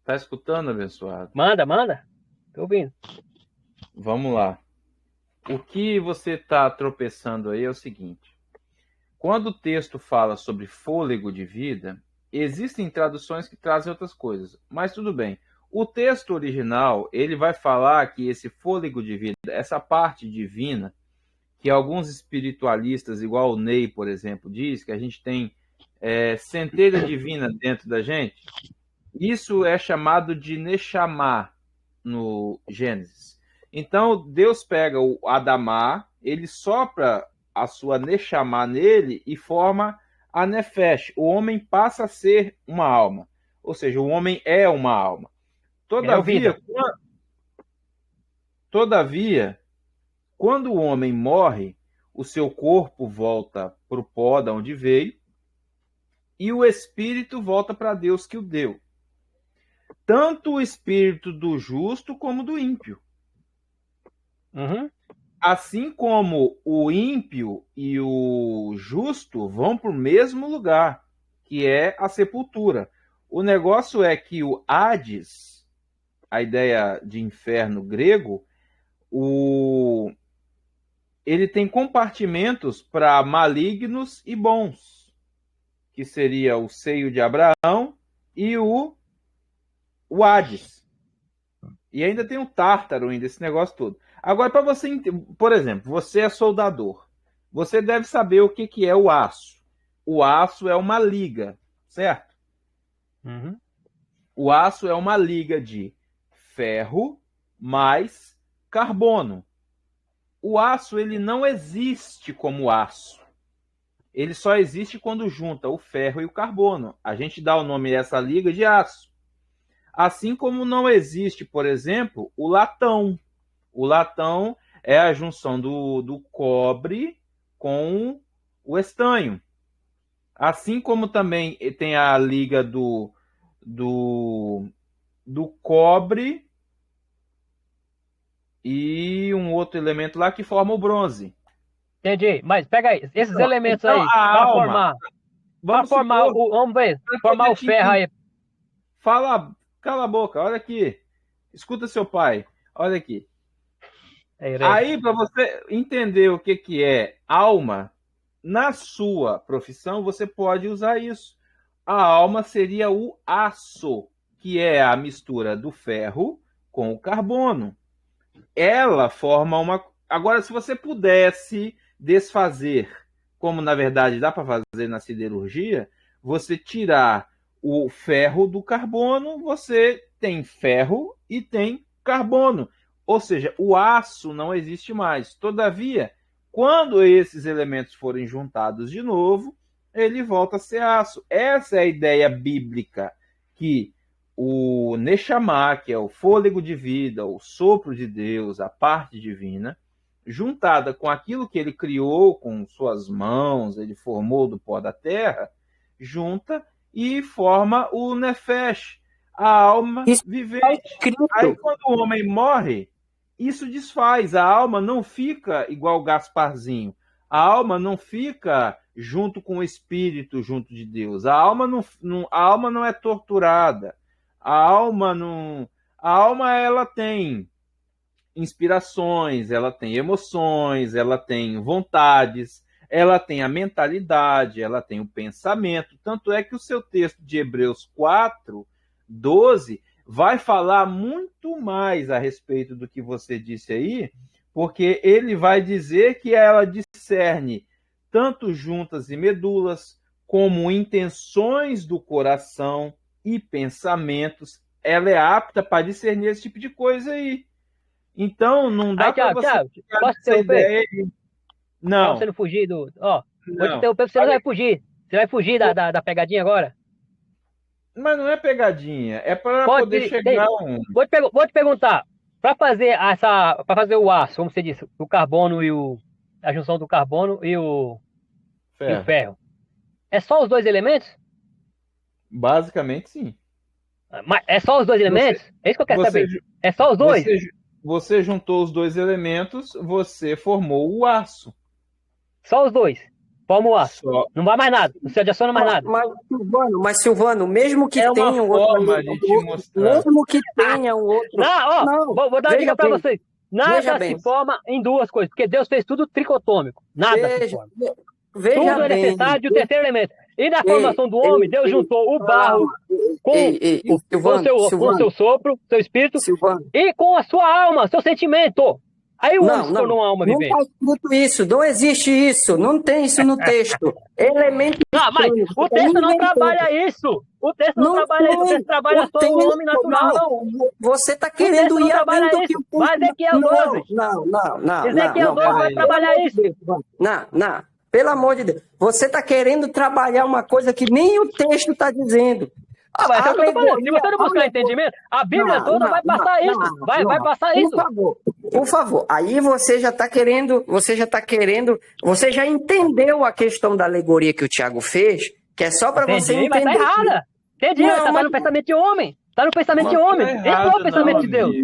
S3: tá escutando, abençoado?
S1: Manda. Tô ouvindo.
S3: Vamos lá. O que você está tropeçando aí é o seguinte. Quando o texto fala sobre fôlego de vida, existem traduções que trazem outras coisas, mas tudo bem. O texto original, ele vai falar que esse fôlego de vida, essa parte divina, que alguns espiritualistas, igual o Ney, por exemplo, diz, que a gente tem centelha divina dentro da gente, isso é chamado de Neshama no Gênesis. Então, Deus pega o Adamá, ele sopra a sua Neshama nele e forma a Nefesh. O homem passa a ser uma alma. Ou seja, o homem é uma alma. Todavia, quando o homem morre, o seu corpo volta para o pó de onde veio e o espírito volta para Deus que o deu. Tanto o espírito do justo como do ímpio.
S1: Uhum.
S3: Assim como o ímpio e o justo vão para o mesmo lugar, que é a sepultura. O negócio é que o Hades, a ideia de inferno grego, ele tem compartimentos para malignos e bons, que seria o seio de Abraão e o Hades. E ainda tem o Tártaro, ainda esse negócio todo. Agora, para você entender, por exemplo, você é soldador. Você deve saber o que é o aço. O aço é uma liga, certo?
S1: Uhum.
S3: O aço é uma liga de ferro mais carbono. O aço, ele não existe como aço. Ele só existe quando junta o ferro e o carbono. A gente dá o nome a essa liga de aço. Assim como não existe, por exemplo, o latão. O latão é a junção do cobre com o estanho. Assim como também tem a liga do cobre e um outro elemento lá que forma o bronze.
S1: Entendi. Mas pega aí, esses elementos
S3: então,
S1: aí, para formar o, vamos ver, formar o ferro aí.
S3: Cala a boca, olha aqui. Escuta seu pai, olha aqui. Aí, para você entender o que é alma, na sua profissão, você pode usar isso. A alma seria o aço, que é a mistura do ferro com o carbono. Ela forma uma... Agora, se você pudesse desfazer, como na verdade dá para fazer na siderurgia, você tirar o ferro do carbono, você tem ferro e tem carbono. Ou seja, o aço não existe mais. Todavia, quando esses elementos forem juntados de novo, ele volta a ser aço. Essa é a ideia bíblica, que o Neshama, que é o fôlego de vida, o sopro de Deus, a parte divina, juntada com aquilo que ele criou com suas mãos, ele formou do pó da terra, junta e forma o Nefesh, a alma vivente. Aí quando o homem morre, isso desfaz. A alma não fica igual Gasparzinho. A alma não fica junto com o espírito, junto de Deus. A alma não é torturada. A alma ela tem inspirações, ela tem emoções, ela tem vontades, ela tem a mentalidade, ela tem o pensamento. Tanto é que o seu texto de Hebreus 4:12 vai falar muito mais a respeito do que você disse aí, porque ele vai dizer que ela discerne tanto juntas e medulas, como intenções do coração e pensamentos, ela é apta para discernir esse tipo de coisa aí. Então, não dá para você
S1: ficar com essa ideia.
S3: Não.
S1: Pra você não fugir do... Ó, vou te interromper, você não vai fugir. Você vai fugir da pegadinha agora?
S3: Mas não é pegadinha, é para poder chegar
S1: Vou te perguntar, para fazer o aço, como você disse, o carbono e a junção do carbono e o ferro, é só os dois elementos?
S3: Basicamente, sim.
S1: Mas é só os dois elementos? É isso que eu quero saber. É só os dois?
S3: Você juntou os dois elementos, você formou o aço.
S1: Só os dois? Forma o aço. Não vai mais nada, não se adiciona mais nada.
S2: Mas Silvano, mesmo que tenha um outro... Mesmo que tenha um outro...
S1: Não, vou dar uma dica para vocês. Nada se forma em duas coisas, porque Deus fez tudo tricotômico. Nada se forma. Tudo é necessário de um terceiro elemento. E na formação do homem, Deus juntou o barro com o seu sopro, seu espírito, e com a sua alma, seu sentimento. Aí o homem se tornou uma alma vivente.
S2: Não está escrito isso, não existe isso, não tem isso no texto. Elemento.
S1: Mas o texto não trabalha isso. O texto não trabalha isso, o texto trabalha só o homem natural.
S2: Você está querendo ir além do que o texto...
S1: Mas Ezequiel 12.
S2: Não.
S1: Ezequiel 12 vai trabalhar isso.
S2: Não. Pelo amor de Deus. Você está querendo trabalhar uma coisa que nem o texto está dizendo.
S1: Mas é o que eu tô falando. Se você não buscar entendimento, a Bíblia toda vai passar isso. Vai passar isso.
S2: Por favor. Aí você já está querendo, você já entendeu a questão da alegoria que o Tiago fez, que é só para você entender.
S1: Mas tá errada. Entendi, tá no pensamento de homem. Tá no pensamento de homem. Esse não é o pensamento de Deus.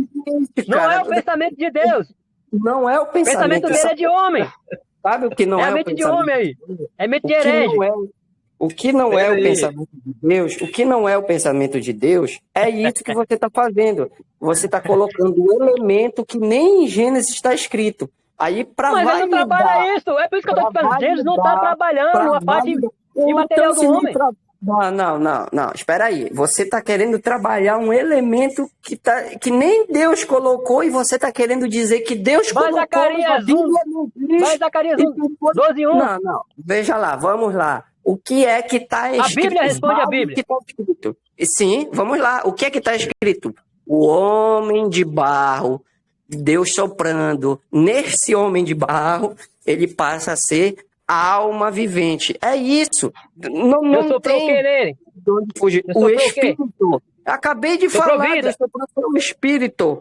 S1: Não é o pensamento de Deus.
S2: Não é o pensamento.
S1: O pensamento dele é de homem.
S2: Sabe o que não é?
S1: É a mente de homem aí. É mente de herege.
S2: O que não é o pensamento de Deus, o que não é o pensamento de Deus, é isso que você está fazendo. Você está colocando um elemento que nem em Gênesis está escrito. Aí para
S1: Mas ele não trabalha isso. É por isso que eu estou te falando. Gênesis não está trabalhando a parte imaterial do homem.
S2: Não. Espera aí. Você está querendo trabalhar um elemento que nem Deus colocou e você está querendo dizer que Deus colocou.
S1: Vai Zacarias 12:1.
S2: Não. Veja lá, vamos lá. O que é que está escrito?
S1: A Bíblia responde a Bíblia.
S2: Tá escrito. Sim, vamos lá. O que é que está escrito? O homem de barro, Deus soprando nesse homem de barro, ele passa a ser alma vivente. É isso. Não tem onde fugir. O Espírito. Acabei de falar. Deus soprou o Espírito.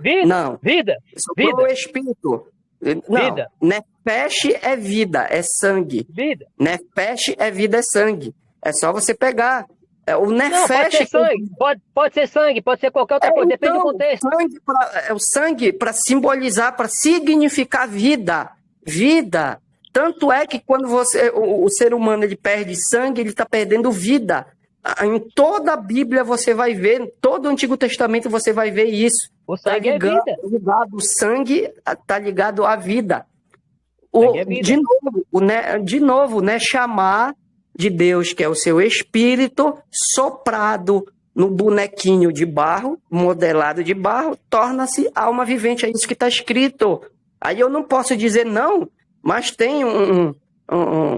S1: Vida.
S2: Soprou o Espírito. Não, Nefesh é vida, é sangue.
S1: Vida.
S2: Nefesh é vida, é sangue. É só você pegar. O Nefesh...
S1: Pode ser sangue, pode ser sangue, pode ser qualquer outra coisa, depende do contexto.
S2: O sangue para simbolizar, para significar vida. Vida. Tanto é que quando o ser humano ele perde sangue, ele está perdendo vida. Em toda a Bíblia você vai ver, em todo o Antigo Testamento você vai ver isso.
S1: O sangue é vida.
S2: O sangue está ligado à vida. De novo, né? Chamar de Deus, que é o seu espírito soprado no bonequinho de barro, modelado de barro, torna-se alma vivente. É isso que está escrito. Aí eu não posso dizer não, mas tem um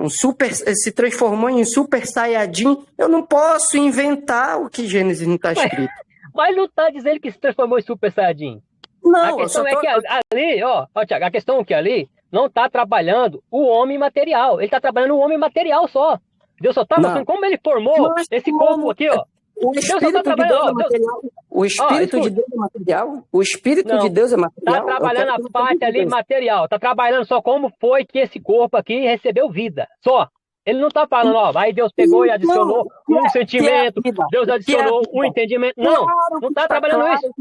S2: super, se transformou em super saiyajin. Eu não posso inventar o que Gênesis não está escrito.
S1: Mas não está dizendo que se transformou em super saiyajin.
S2: Não,
S1: a questão é que ali, Tiago, a questão é que ali não está trabalhando o homem material. Ele está trabalhando o homem material só. Deus só está mostrando como ele formou esse corpo aqui, ó.
S2: O Espírito de Deus é material. O Espírito de Deus é material? O Espírito de Deus é material?
S1: Está trabalhando a parte ali material. Está trabalhando só como foi que esse corpo aqui recebeu vida. Só. Ele não está falando, aí Deus pegou e adicionou um sentimento, Deus adicionou um entendimento. Não está trabalhando isso.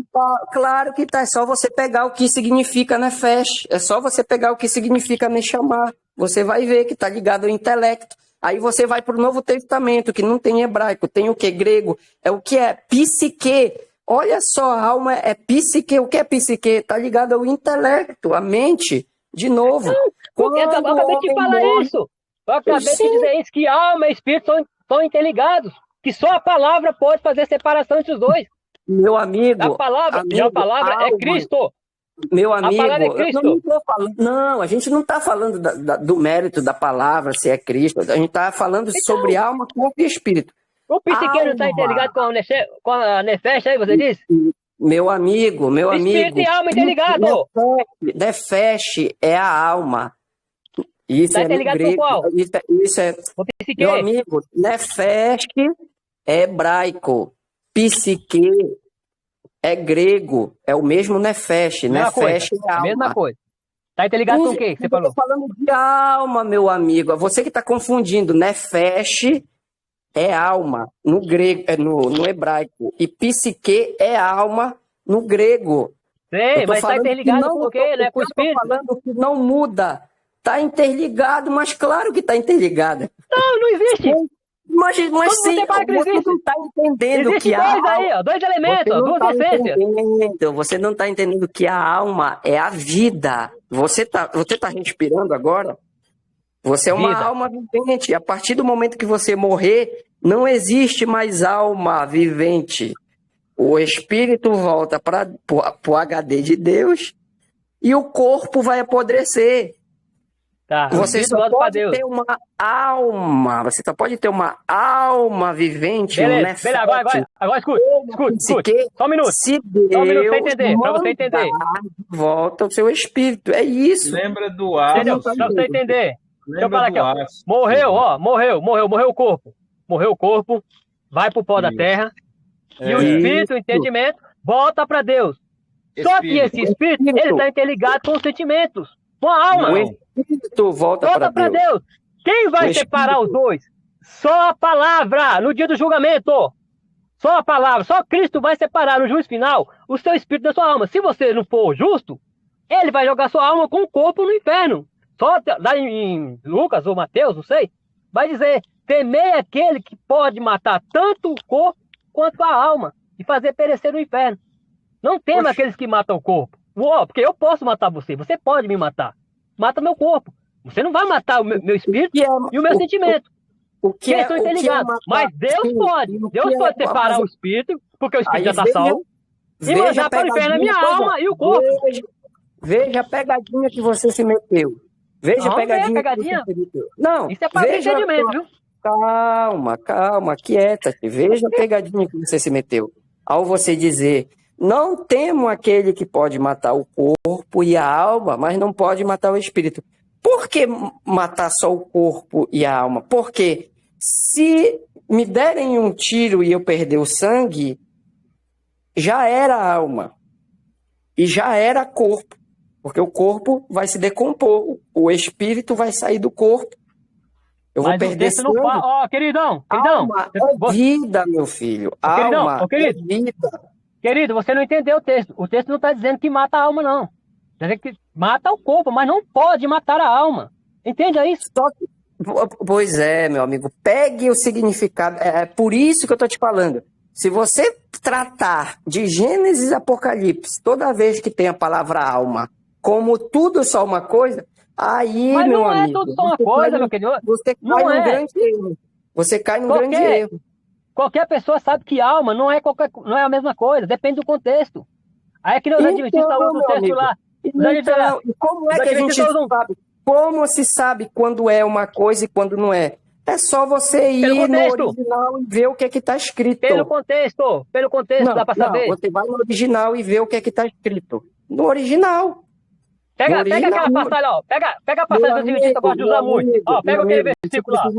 S2: Claro que está. É só você pegar o que significa Nefesh. É só você pegar o que significa Neshama. Você vai ver que está ligado ao intelecto. Aí você vai para o Novo Testamento, que não tem hebraico, tem o que? Grego. É o que é psique. Olha só, a alma é psique. O que é psique? Está ligado ao intelecto, à mente. De novo.
S1: Não, eu acabei de falar isso. Eu acabei de dizer isso, que alma e espírito são interligados. Que só a palavra pode fazer separação entre os dois.
S2: Meu amigo.
S1: A palavra é Cristo.
S2: Meu
S1: A
S2: amigo,
S1: palavra é
S2: eu
S1: Cristo.
S2: não tô falando, não, a gente não está falando do mérito da palavra, se é Cristo, a gente está falando sobre alma, corpo e espírito.
S1: O psique não está interligado com a nefesh, aí você disse?
S2: Meu amigo,
S1: Espírito e alma interligado.
S2: Nefesh é a alma. Isso
S1: Tá
S2: é no
S1: interligado com
S2: grego.
S1: qual?
S2: Isso é.
S1: O psique.
S2: Meu amigo, nefesh é hebraico. Psique é grego. É o mesmo nefesh. Nefesh é alma.
S1: Mesma coisa. Tá interligado com o quê que você falou?
S2: Eu tô falando de alma, meu amigo. Você que está confundindo. Nefesh é alma no grego, no hebraico. E psique é alma no grego.
S1: Sei, mas tá interligado com o quê, né? Com o espírito?
S2: Eu tô falando que não muda. Tá interligado, mas claro que tá interligado.
S1: Não existe.
S2: Mas sim, você não tá entendendo
S1: existe
S2: que a
S1: dois aí, ó, dois elementos, duas essências.
S2: Você não tá entendendo que a alma é a vida. Você tá respirando agora? Você é uma alma vivente. A partir do momento que você morrer, não existe mais alma vivente. O espírito volta para o HD de Deus e o corpo vai apodrecer.
S1: Tá,
S2: você só pode ter uma alma. Você só pode ter uma alma vivente.
S1: Beleza, agora escuta. Só um minuto.
S2: Se Deus
S1: só um minuto pra entender, pra você entender.
S2: Volta o seu espírito. É isso.
S3: Lembra do aço.
S1: Entendeu? Pra você entender. Deixa eu falar aqui, ó.
S3: Aço.
S1: Morreu o corpo. Morreu o corpo, vai pro pó da terra. E o espírito, o entendimento, volta para Deus. Só que esse espírito, ele está interligado com os sentimentos, com a alma.
S2: O espírito volta para
S1: Deus. Quem vai separar os dois? Só a palavra, no dia do julgamento. Só a palavra, só Cristo vai separar no juízo final o seu espírito da sua alma. Se você não for justo, ele vai jogar sua alma com o corpo no inferno. Só lá em Lucas ou Mateus, não sei, vai dizer: temei aquele que pode matar tanto o corpo quanto a alma e fazer perecer no inferno. Não tema aqueles que matam o corpo. Porque eu posso matar você, você pode me matar. Mata meu corpo. Você não vai matar o meu espírito e o meu sentimento. Eles são interligados. Mas Deus pode. Deus pode separar o espírito, porque o espírito já está salvo, e mandar para o inferno a minha alma e o corpo.
S2: Veja a pegadinha que você se meteu. Veja a pegadinha que você se meteu. Não,
S1: isso é para entendimento, viu?
S2: Calma, quieta-te. Veja a pegadinha que você se meteu. Ao você dizer: não temo aquele que pode matar o corpo e a alma, mas não pode matar o espírito. Por que matar só o corpo e a alma? Porque se me derem um tiro e eu perder o sangue, já era alma e já era corpo. Porque o corpo vai se decompor, o espírito vai sair do corpo. Eu vou perder sangue.
S1: Queridão.
S2: Alma é vida, meu filho. Alma é vida.
S1: Querido, você não entendeu o texto. O texto não está dizendo que mata a alma, não. Está dizendo que mata o corpo, mas não pode matar a alma. Entende isso?
S2: Pois é, meu amigo. Pegue o significado. É por isso que eu estou te falando. Se você tratar de Gênesis e Apocalipse, toda vez que tem a palavra alma, como tudo só uma coisa, aí,
S1: mas
S2: meu
S1: amigo... Mas não é tudo só uma coisa, meu querido.
S2: Você cai num grande erro. Você cai num grande erro.
S1: Qualquer pessoa sabe que alma não é a mesma coisa, depende do contexto. Aí que os adventistas usam o texto lá.
S2: Então, como é que a gente sabe? Como se sabe quando é uma coisa e quando não é? É só você ir no original e ver o que é que está escrito.
S1: Pelo contexto, dá para saber.
S2: Você vai no original e vê o que é que está escrito. No original.
S1: Pega aquela passagem, ó. Pega a passagem do adventista, eu gosto de usar muito. Ó, pega aquele versículo lá.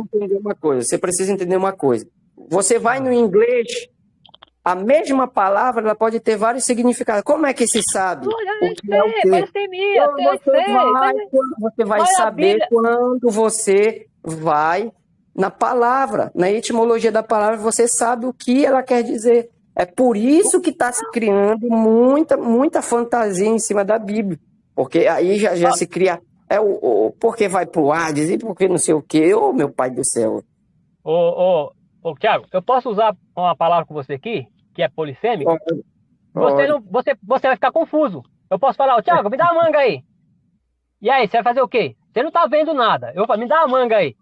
S2: Você precisa entender uma coisa. Você vai no inglês, a mesma palavra ela pode ter vários significados. Como é que se sabe? Você vai saber quando você vai na palavra, na etimologia da palavra, você sabe o que ela quer dizer. É por isso que está se criando muita fantasia em cima da Bíblia. Porque aí já se cria... porque vai pro Hades e porque não sei o quê. Ô, meu pai do céu.
S1: Ô, Thiago, eu posso usar uma palavra com você aqui, que é polissêmica? Você vai ficar confuso. Eu posso falar: Thiago, me dá uma manga aí. E aí, você vai fazer o quê? Você não tá vendo nada. Eu falo: me dá uma manga aí.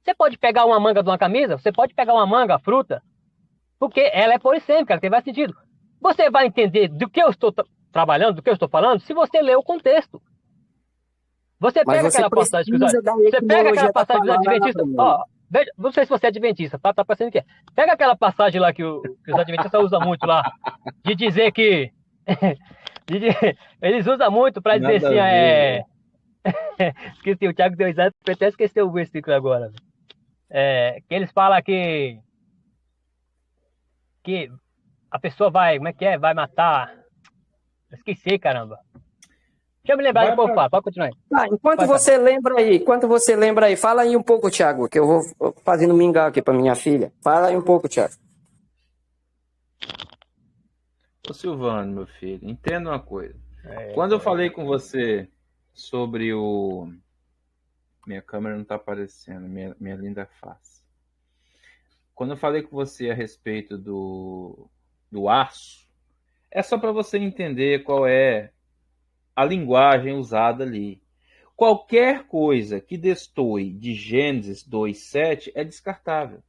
S1: Você pode pegar uma manga de uma camisa, você pode pegar uma manga, fruta, porque ela é polissêmica, ela tem vários sentidos. Você vai entender do que eu estou trabalhando, do que eu estou falando, se você ler o contexto. Você pega aquela passagem que você pega aquela passagem dos adventistas, ó, veja, não sei se você é adventista, tá parecendo que é. Pega aquela passagem lá que os adventistas usam muito lá, de dizer que eles usam muito para dizer assim, esqueci, o Thiago deu exato, até esqueceu o versículo agora. Que eles falam que a pessoa vai, como é que é? Vai matar. Esqueci, caramba. Deixa eu me lembrar de pouco, pode continuar aí.
S2: Enquanto você lembra aí, fala aí um pouco, Thiago, que eu vou fazendo mingau aqui para minha filha. Fala aí um pouco, Thiago.
S3: Ô Silvano, meu filho, entenda uma coisa. Quando eu falei com você sobre o... Minha câmera não está aparecendo, minha linda face. Quando eu falei com você a respeito do aço, é só para você entender qual é a linguagem usada ali. Qualquer coisa que destoe de Gênesis 2:7 é descartável.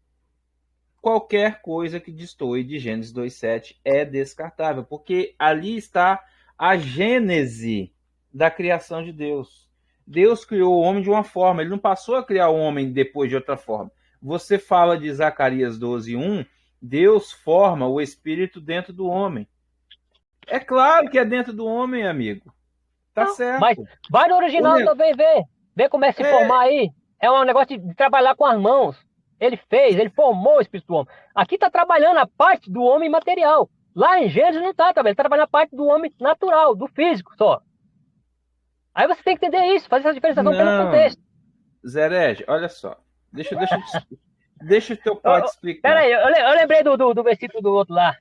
S3: Qualquer coisa que destoe de Gênesis 2:7 é descartável, porque ali está a gênese da criação de Deus. Deus criou o homem de uma forma, ele não passou a criar o homem depois de outra forma. Você fala de Zacarias 12:1, Deus forma o espírito dentro do homem. É claro que é dentro do homem, amigo. Tá certo.
S1: Mas vai no original também ver. Vê como é se formar aí. É um negócio de trabalhar com as mãos. Ele formou o espírito do homem. Aqui está trabalhando a parte do homem material. Lá em Gênesis não está trabalhando. Ele está trabalhando a parte do homem natural, do físico só. Aí você tem que entender isso, fazer essa diferenciação pelo contexto.
S3: Zerege, olha só. Deixa o teu pai te explicar.
S1: Peraí, eu lembrei do versículo do outro lá.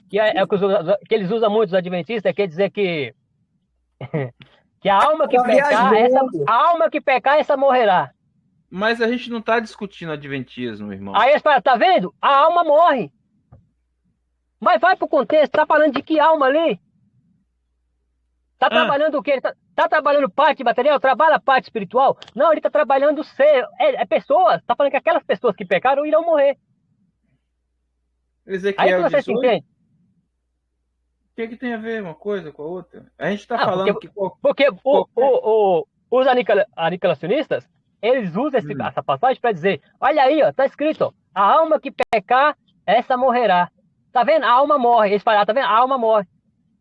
S1: Que que eles usam muito, os adventistas, quer dizer que a alma que pecar, essa morrerá.
S3: Mas a gente não está discutindo adventismo, irmão.
S1: Aí eles falam, tá vendo? A alma morre. Mas vai pro contexto, tá falando de que alma ali? Tá trabalhando o quê? Ele tá trabalhando parte material? Trabalha a parte espiritual? Não, ele tá trabalhando o ser. Pessoas. Tá falando que aquelas pessoas que pecaram irão morrer.
S3: Ezequiel
S1: aí que você
S3: 18?
S1: se entende.
S3: O que tem a ver uma coisa com a outra? A gente está falando
S1: porque os aniquilacionistas, eles usam essa passagem para dizer, olha aí, ó, tá escrito, ó, a alma que pecar, essa morrerá. Tá vendo? A alma morre. Eles falam, tá vendo? A alma morre.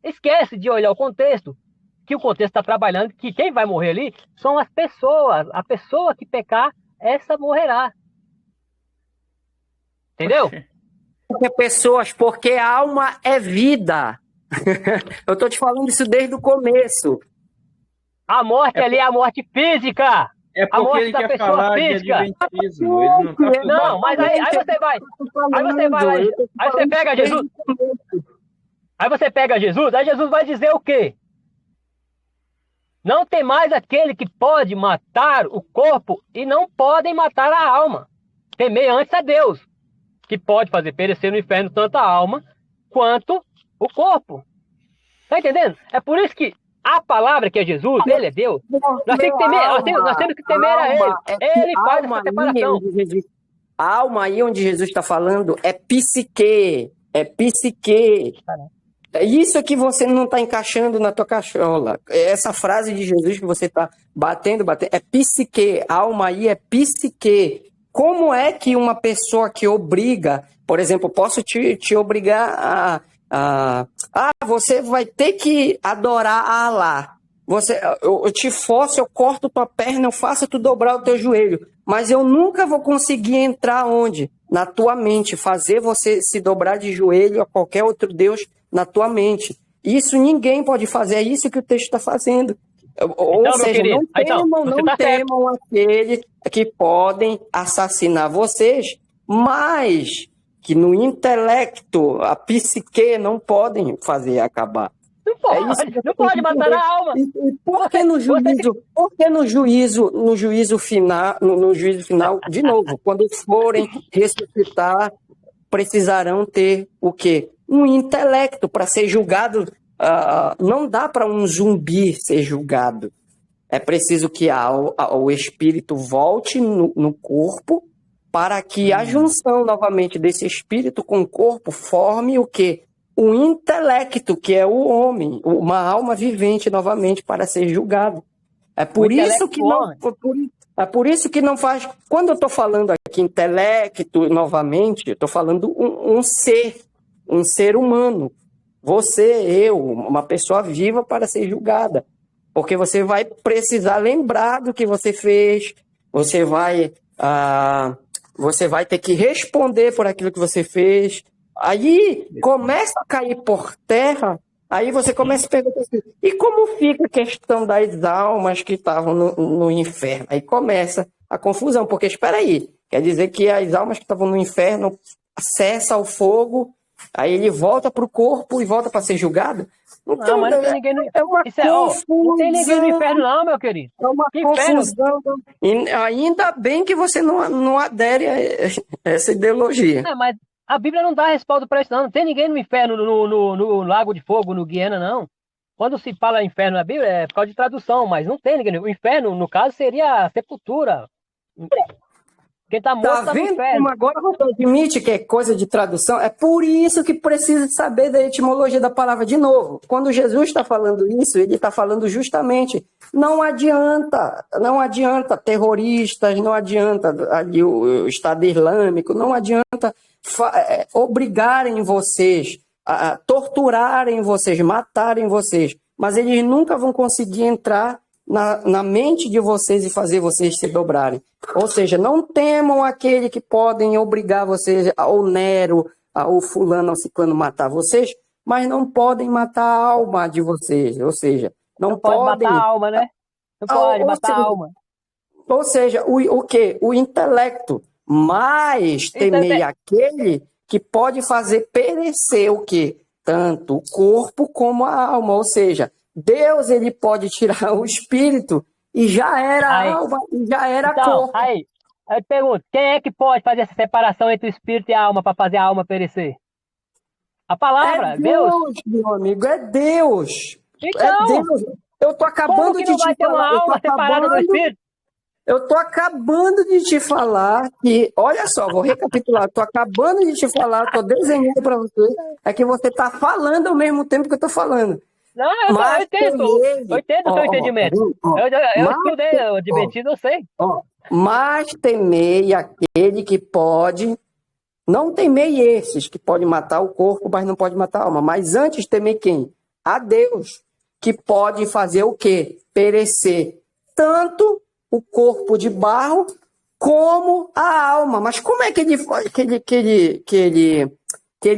S1: Esquece de olhar o contexto, que o contexto está trabalhando, que quem vai morrer ali são as pessoas. A pessoa que pecar, essa morrerá. Entendeu?
S2: Porque a alma é vida. Eu tô te falando isso desde o começo.
S1: A morte ali é a morte física.
S3: É porque a morte da pessoa física.
S1: Não, mas aí você vai. Aí você pega Jesus. Aí você pega Jesus, aí Jesus vai dizer o quê? Não tem mais aquele que pode matar o corpo e não podem matar a alma. Temer antes a Deus, que pode fazer perecer no inferno tanto a alma quanto o corpo. Tá entendendo? É por isso que a palavra que é Jesus, ele é Deus. Nós temos que temer a ele. Ele faz essa separação.
S2: A alma aí onde Jesus está falando é psique. É psique. É isso que você não está encaixando na tua cachola. Essa frase de Jesus que você está batendo, é psique. A alma aí é psique. Como é que uma pessoa que obriga, por exemplo, posso te obrigar você vai ter que adorar a Alá. Eu te forço, eu corto tua perna, eu faço tu dobrar o teu joelho. Mas eu nunca vou conseguir entrar onde? Na tua mente, fazer você se dobrar de joelho a qualquer outro Deus na tua mente. Isso ninguém pode fazer, é isso que o texto está fazendo. Ou seja, não temam aqueles que podem assassinar vocês, mas que no intelecto, a psique, não podem fazer acabar.
S1: Não pode matar a alma.
S2: Por que no juízo final, de novo, quando forem ressuscitar, precisarão ter o quê? Um intelecto para ser julgado. Não dá para um zumbi ser julgado. É preciso que o espírito volte no corpo para que a junção novamente desse espírito com o corpo forme o quê? o intelecto, que é o homem, uma alma vivente novamente para ser julgado. É por isso que não, é por isso que não faz. Quando eu estou falando aqui intelecto novamente, eu estou falando um ser humano. Você, eu, uma pessoa viva para ser julgada. Porque você vai precisar lembrar do que você fez, você vai ter que responder por aquilo que você fez. Aí começa a cair por terra, aí você começa a perguntar assim, e como fica a questão das almas que estavam no inferno? Aí começa a confusão, porque espera aí, quer dizer que as almas que estavam no inferno cessam o fogo, aí ele volta para o corpo e volta para ser julgado?
S1: Então, mas não tem ninguém no...
S2: É uma confusão.
S1: Não tem ninguém no inferno não, meu querido.
S2: É uma confusão. E ainda bem que você não adere a essa ideologia.
S1: Mas a Bíblia não dá respaldo para isso, não. Não tem ninguém no inferno, no Lago de Fogo, no Guiana, não. Quando se fala inferno na Bíblia, é por causa de tradução, mas não tem ninguém. O inferno, no caso, seria a sepultura. Quem tá morto tá no inferno.
S2: Como agora você admite que é coisa de tradução? É por isso que precisa saber da etimologia da palavra de novo. Quando Jesus está falando isso, ele está falando justamente, não adianta terroristas, não adianta ali o Estado Islâmico, não adianta obrigarem vocês, torturarem vocês, matarem vocês, mas eles nunca vão conseguir entrar na mente de vocês e fazer vocês se dobrarem. Ou seja, não temam aquele que podem obrigar vocês, ao Nero, ao fulano, ao ciclano matar vocês, mas não podem matar a alma de vocês. Ou seja, não podem
S1: matar a alma, né? Não pode matar a alma.
S2: Ou seja, o quê? O intelecto. Mas temei aquele que pode fazer perecer o quê? Tanto o corpo como a alma. Ou seja, Deus, ele pode tirar o espírito e já era alma, e já era corpo.
S1: Aí eu te pergunto, quem é que pode fazer essa separação entre o espírito e a alma para fazer a alma perecer? A palavra, Deus.
S2: Meu amigo, é Deus.
S1: Então,
S2: é Deus. Eu tô acabando de te falar.
S1: Alma separada do espírito?
S2: Eu tô acabando de te falar que, olha só, vou recapitular. Tô acabando de te falar, tô desenhando para você, é que você tá falando ao mesmo tempo que eu tô falando.
S1: Não, eu entendo o seu entendimento. Eu estudei, eu admitido, eu sei.
S2: Mas temei aquele que pode, não temei esses que podem matar o corpo, mas não pode matar a alma. Mas antes temei quem? A Deus, que pode fazer o quê? Perecer tanto o corpo de barro como a alma. Mas como é que ele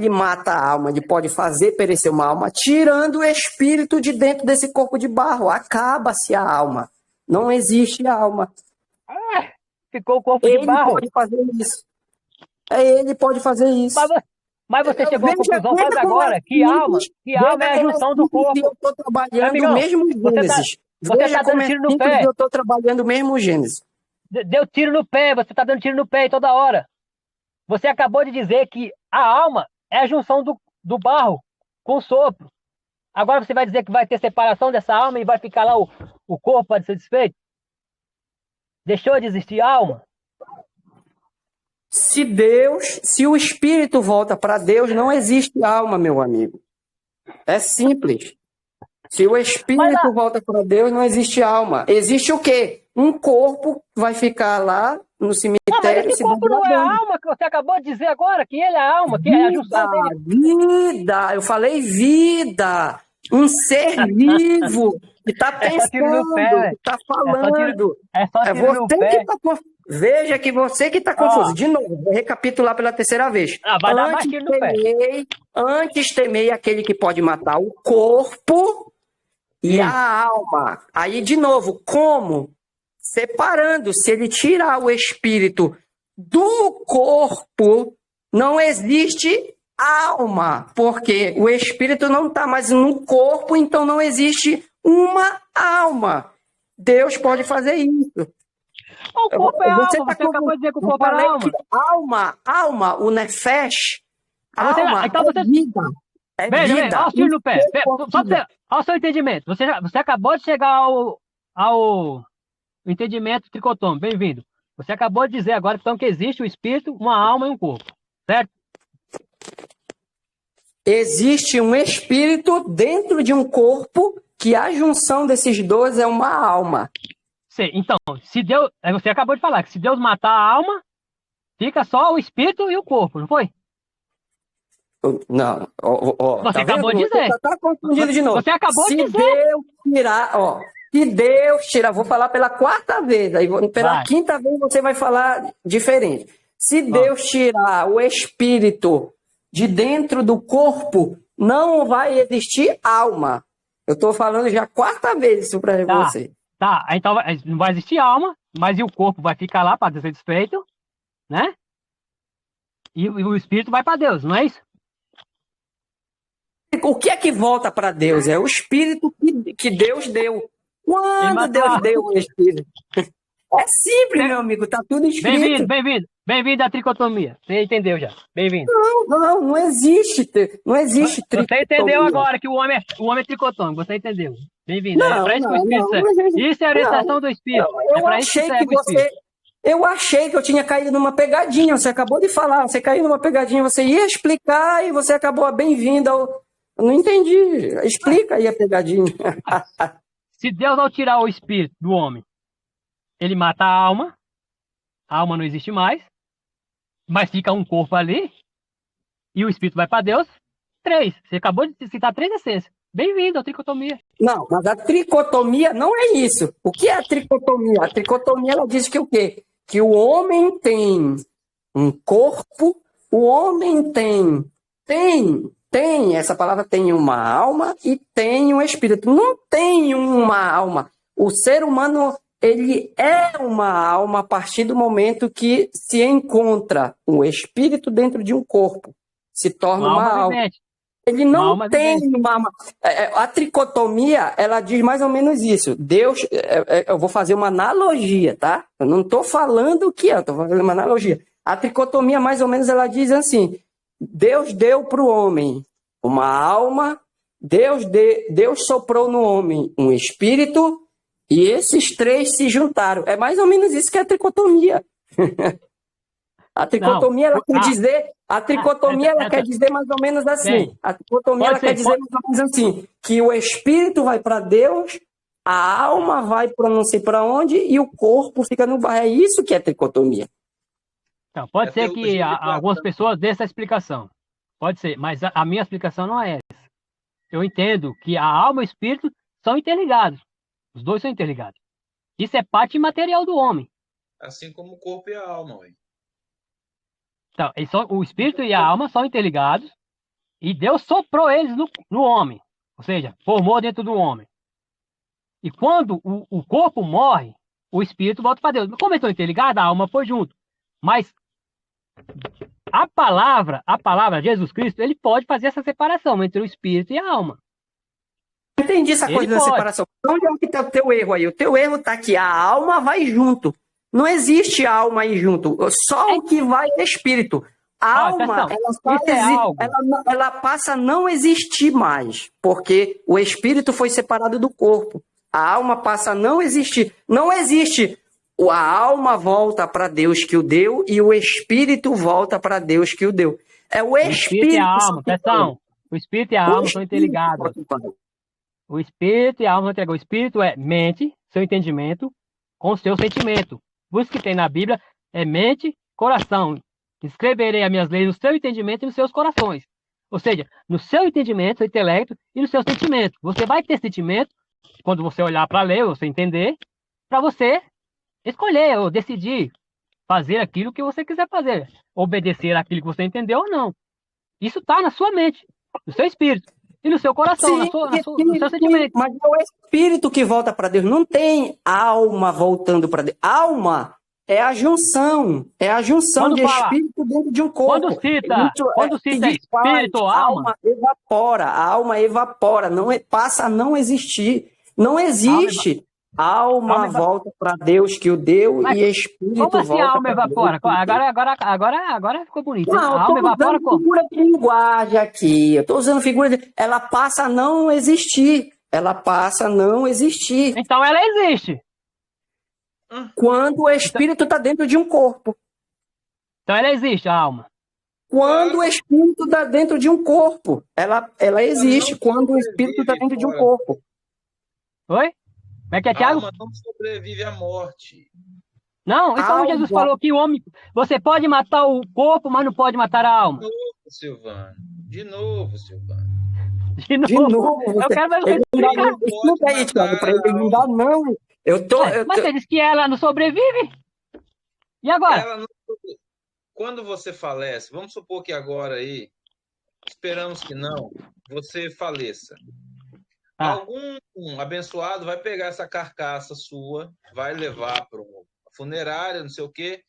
S2: mata a alma? Ele pode fazer perecer uma alma tirando o espírito de dentro desse corpo de barro. Acaba-se a alma. Não existe alma.
S1: Ficou o corpo de barro.
S2: Ele pode fazer isso. Ele pode fazer isso.
S1: Mas você chegou à conclusão, faz agora, que alma é a junção do corpo.
S2: Eu estou trabalhando o mesmo Gênesis.
S1: Você está dando tiro no pé.
S2: Eu estou trabalhando o mesmo Gênesis.
S1: Deu tiro no pé, você está dando tiro no pé toda hora. Você acabou de dizer que a alma é a junção do barro com o sopro. Agora você vai dizer que vai ter separação dessa alma e vai ficar lá o corpo para ser desfeito? Deixou de existir a alma?
S2: Se o espírito volta para Deus, não existe alma, meu amigo. É simples. Se o espírito volta para Deus, não existe alma. Existe o quê? Um corpo vai ficar lá no cemitério.
S1: Mas esse corpo não é a alma que você acabou de dizer agora, que ele é a alma, que é a junção dele.
S2: Vida! Eu falei vida! Um ser vivo que está pensando, que está falando.
S1: É você que está
S2: confuso. Veja que você que está confuso. De novo, vou recapitular pela terceira vez.
S1: Vai dar mais tiro no pé.
S2: Antes temei aquele que pode matar o corpo e a alma. Aí, de novo, como? Separando. Se ele tirar o espírito do corpo, não existe alma, porque o espírito não está mais no corpo, então não existe uma alma. Deus pode fazer isso.
S1: O corpo é alma, você acabou de dizer que o corpo é
S2: alma. Alma, o nefesh, alma
S1: então
S2: é vida. É vida.
S1: Olha o tiro no pé. Olha o seu entendimento. Você acabou de chegar ao entendimento tricotômico. Bem-vindo. Você acabou de dizer agora então, que existe um espírito, uma alma e um corpo. Certo?
S2: Existe um espírito dentro de um corpo que a junção desses dois é uma alma.
S1: Então, se Deus... Você acabou de falar que se Deus matar a alma, fica só o espírito e o corpo, não foi?
S2: Não,
S1: você acabou de dizer.
S2: Você tá confundindo de novo.
S1: Você acabou de dizer.
S2: Se Deus tirar, se Deus tirar, vou falar pela quarta vez, aí pela quinta vez você vai falar diferente. Se Deus tirar o espírito de dentro do corpo, não vai existir alma. Eu estou falando já a quarta vez isso para você.
S1: Tá, então não vai existir alma, mas o corpo vai ficar lá para ser desfeito, né? E o espírito vai para Deus, não é isso?
S2: O que é que volta para Deus? É o espírito que Deus deu. Quando Deus deu o espírito? É simples, meu amigo, tá tudo escrito.
S1: Bem-vindo à tricotomia. Você entendeu já. Bem-vindo.
S2: Não existe. Não existe tricotomia.
S1: Você entendeu agora que o homem é tricotômico. Você entendeu. Bem-vindo. É para isso que o espírito serve. Isso é a orientação do espírito.
S2: Eu achei que eu tinha caído numa pegadinha. Você acabou de falar. Você caiu numa pegadinha. Você ia explicar e você acabou bem-vindo ao... Eu não entendi. Explica aí a pegadinha.
S1: Se Deus, ao tirar o espírito do homem, ele mata a alma não existe mais, mas fica um corpo ali, e o espírito vai para Deus. 3. Você acabou de citar 3 essências. Bem-vindo à tricotomia.
S2: Não, mas a tricotomia não é isso. O que é a tricotomia? A tricotomia, ela diz que o quê? Que o homem tem um corpo, o homem tem, essa palavra tem uma alma e tem um espírito. Não tem uma alma. O ser humano, ele é uma alma a partir do momento que se encontra o espírito dentro de um corpo. Se torna uma alma. Ele não tem uma alma. A tricotomia, ela diz mais ou menos isso. Deus, eu vou fazer uma analogia, tá? Eu não estou falando o que é, eu estou fazendo uma analogia. A tricotomia, mais ou menos, ela diz assim: Deus deu para o homem uma alma, Deus soprou no homem um espírito, e esses 3 se juntaram. É mais ou menos isso que é a tricotomia. A tricotomia, ela quer dizer... A tricotomia, ela quer dizer mais ou menos assim. A tricotomia, ela quer dizer mais ou menos assim, que o espírito vai para Deus, a alma vai para não sei para onde, e o corpo fica no bar. É isso que é tricotomia.
S1: Então, pode ser que algumas pessoas dêem essa explicação. Pode ser, mas a minha explicação não é essa. Eu entendo que a alma e o espírito são interligados. Os dois são interligados. Isso é parte imaterial do homem.
S3: Assim como o corpo e a alma, ué.
S1: Então, o espírito e a alma são interligados e Deus soprou eles no homem. Ou seja, formou dentro do homem. E quando o corpo morre, o espírito volta para Deus. Como eles estão interligados, a alma foi junto. Mas a palavra, Jesus Cristo, ele pode fazer essa separação entre o espírito e a alma.
S2: Entendi essa coisa da separação. Onde é que está o teu erro aí? O teu erro está que a alma vai junto. Não existe alma aí junto. Só o que vai é espírito. A alma, ela passa a não existir mais, porque o espírito foi separado do corpo. A alma passa a não existir. Não existe. A alma volta para Deus que o deu e o espírito volta para Deus que o deu. É o espírito e a
S1: alma, atenção. O espírito e a alma são interligados. O espírito e a alma são interligados. O espírito é mente, seu entendimento, com o seu sentimento. Por isso que tem na Bíblia é mente, coração. Escreverei as minhas leis no seu entendimento e nos seus corações. Ou seja, no seu entendimento, seu intelecto e no seu sentimento. Você vai ter sentimento quando você olhar para a lei, você entender, para você escolher ou decidir fazer aquilo que você quiser fazer. Obedecer aquilo que você entendeu ou não. Isso está na sua mente, no seu espírito e no seu coração, no seu sentimento.
S2: Mas é o espírito que volta para Deus. Não tem alma voltando para Deus. Alma é a junção. É a junção de espírito dentro de um corpo.
S1: Quando cita espírito ou alma,
S2: a alma evapora. Passa a não existir. Não existe. Alma volta para Deus que o deu e espírito volta.
S1: Como assim a alma evapora? Agora ficou bonito.
S2: Não, a alma evapora como? Figura de linguagem aqui. Eu estou usando figura de... Ela passa a não existir.
S1: Então ela existe.
S2: Quando o espírito está dentro de um corpo.
S1: Então ela existe, a alma.
S2: quando o espírito está dentro de um corpo. Ela existe quando o espírito está dentro de um corpo.
S1: Oi? Como é que é, Thiago?
S3: A alma não sobrevive à morte.
S1: Não, e como Jesus falou que o homem... Você pode matar o corpo, mas não pode matar a alma.
S3: De novo, Silvano.
S1: De novo. Eu quero ver você explicar.
S2: Explica aí, Thiago, para ele não dar não.
S1: Mas você disse que ela não sobrevive? E agora?
S3: Quando você falece, vamos supor que agora aí, esperamos que não, você faleça. Algum abençoado vai pegar essa carcaça sua, vai levar para uma funerária, não sei o quê,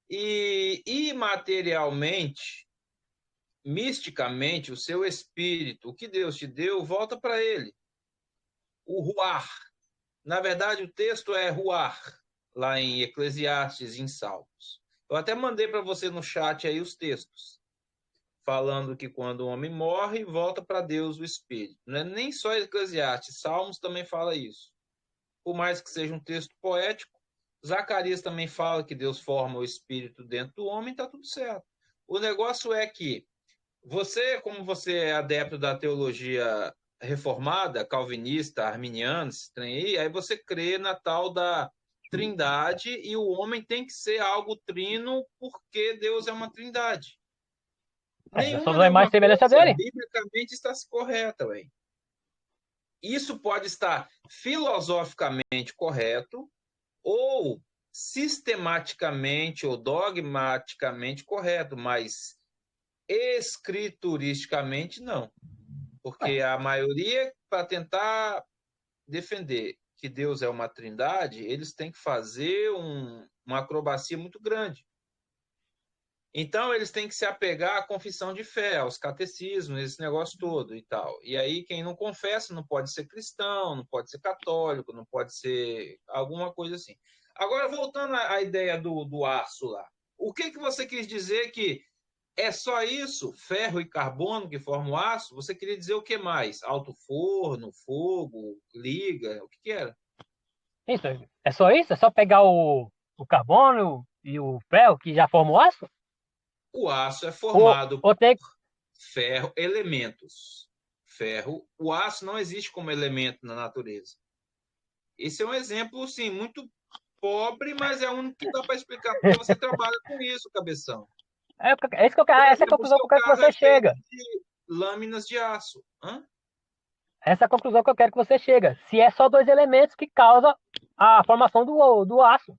S3: e imaterialmente, misticamente, o seu espírito, o que Deus te deu, volta para ele. O ruar. Na verdade, o texto é ruar, lá em Eclesiastes e em Salmos. Eu até mandei para você no chat aí os textos, falando que quando o homem morre, volta para Deus o espírito. Não é nem só Eclesiastes, Salmos também fala isso. Por mais que seja um texto poético, Zacarias também fala que Deus forma o espírito dentro do homem, está tudo certo. O negócio é que você, como você é adepto da teologia reformada, calvinista, arminiana, esse trem aí você crê na tal da trindade e o homem tem que ser algo trino porque Deus é uma trindade.
S1: Somos a imagem e semelhança dele.
S3: Biblicamente está correta, ué. Isso pode estar filosoficamente correto ou sistematicamente ou dogmaticamente correto, mas escrituristicamente não. Porque a maioria, para tentar defender que Deus é uma trindade, eles têm que fazer uma acrobacia muito grande. Então, eles têm que se apegar à confissão de fé, aos catecismos, esse negócio todo e tal. E aí, quem não confessa não pode ser cristão, não pode ser católico, não pode ser alguma coisa assim. Agora, voltando à ideia do aço lá. O que você quis dizer que é só isso? Ferro e carbono que formam o aço? Você queria dizer o que mais? Alto forno, fogo, liga? O que era?
S1: Isso, é só isso? É só pegar o carbono e o ferro que já formam o aço?
S3: O aço é formado
S1: por
S3: ferro, elementos. Ferro, o aço não existe como elemento na natureza. Esse é um exemplo, sim, muito pobre, mas é o único que dá para explicar, porque você trabalha com isso, cabeção.
S1: Essa é a conclusão que eu quero que você chega.
S3: Lâminas de aço.
S1: Essa é a conclusão que eu quero que você chega. Se é só dois elementos que causam a formação do aço.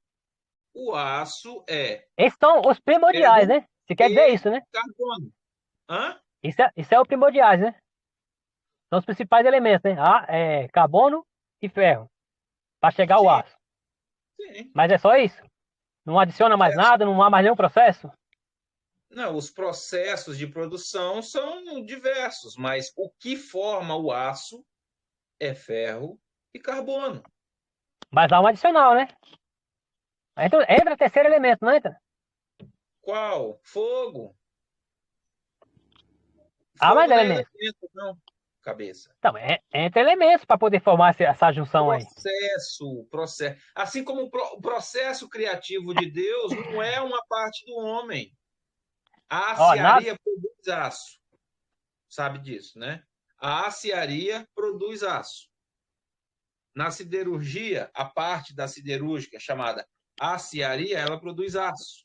S3: O aço é...
S1: Esses são os primordiais, né? Você quer dizer isso, né?
S3: Carbono.
S1: Isso é o primordiais, né? São os principais elementos, né? Carbono e ferro. Para chegar ao aço.
S3: Sim.
S1: Mas é só isso? Não adiciona mais nada? Não há mais nenhum processo?
S3: Não, os processos de produção são diversos, mas o que forma o aço é ferro e carbono.
S1: Mas há um adicional, né? Entra o terceiro elemento, não entra?
S3: Qual? Fogo.
S1: Há mais elementos.
S3: Não, cabeça.
S1: Então, entra elementos para poder formar essa junção aí.
S3: Processo. Assim como o processo criativo de Deus não é uma parte do homem. A aciaria produz aço. Sabe disso, né? A aciaria produz aço. Na siderurgia, a parte da siderúrgica chamada aciaria, ela produz aço.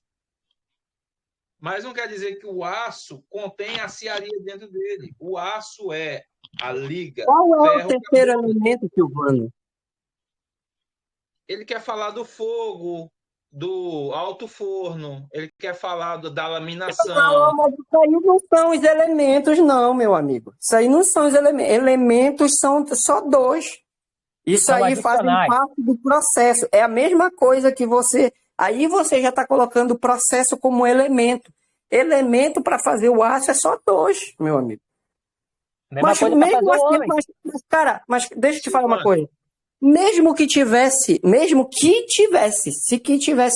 S3: Mas não quer dizer que o aço contém aciaria dentro dele. O aço é a liga.
S2: Qual é o terceiro elemento, Silvano?
S3: Ele quer falar do fogo, do alto forno, ele quer falar da laminação.
S2: Não, mas isso aí não são os elementos, não, meu amigo. Isso aí não são os elementos. Elementos são só dois. Isso aí faz parte do processo. É a mesma coisa que você... Aí você já está colocando o processo como elemento. Elemento para fazer o aço é só dois, meu amigo. Mas mesmo assim, mas deixa eu te falar uma coisa. Mesmo que tivesse,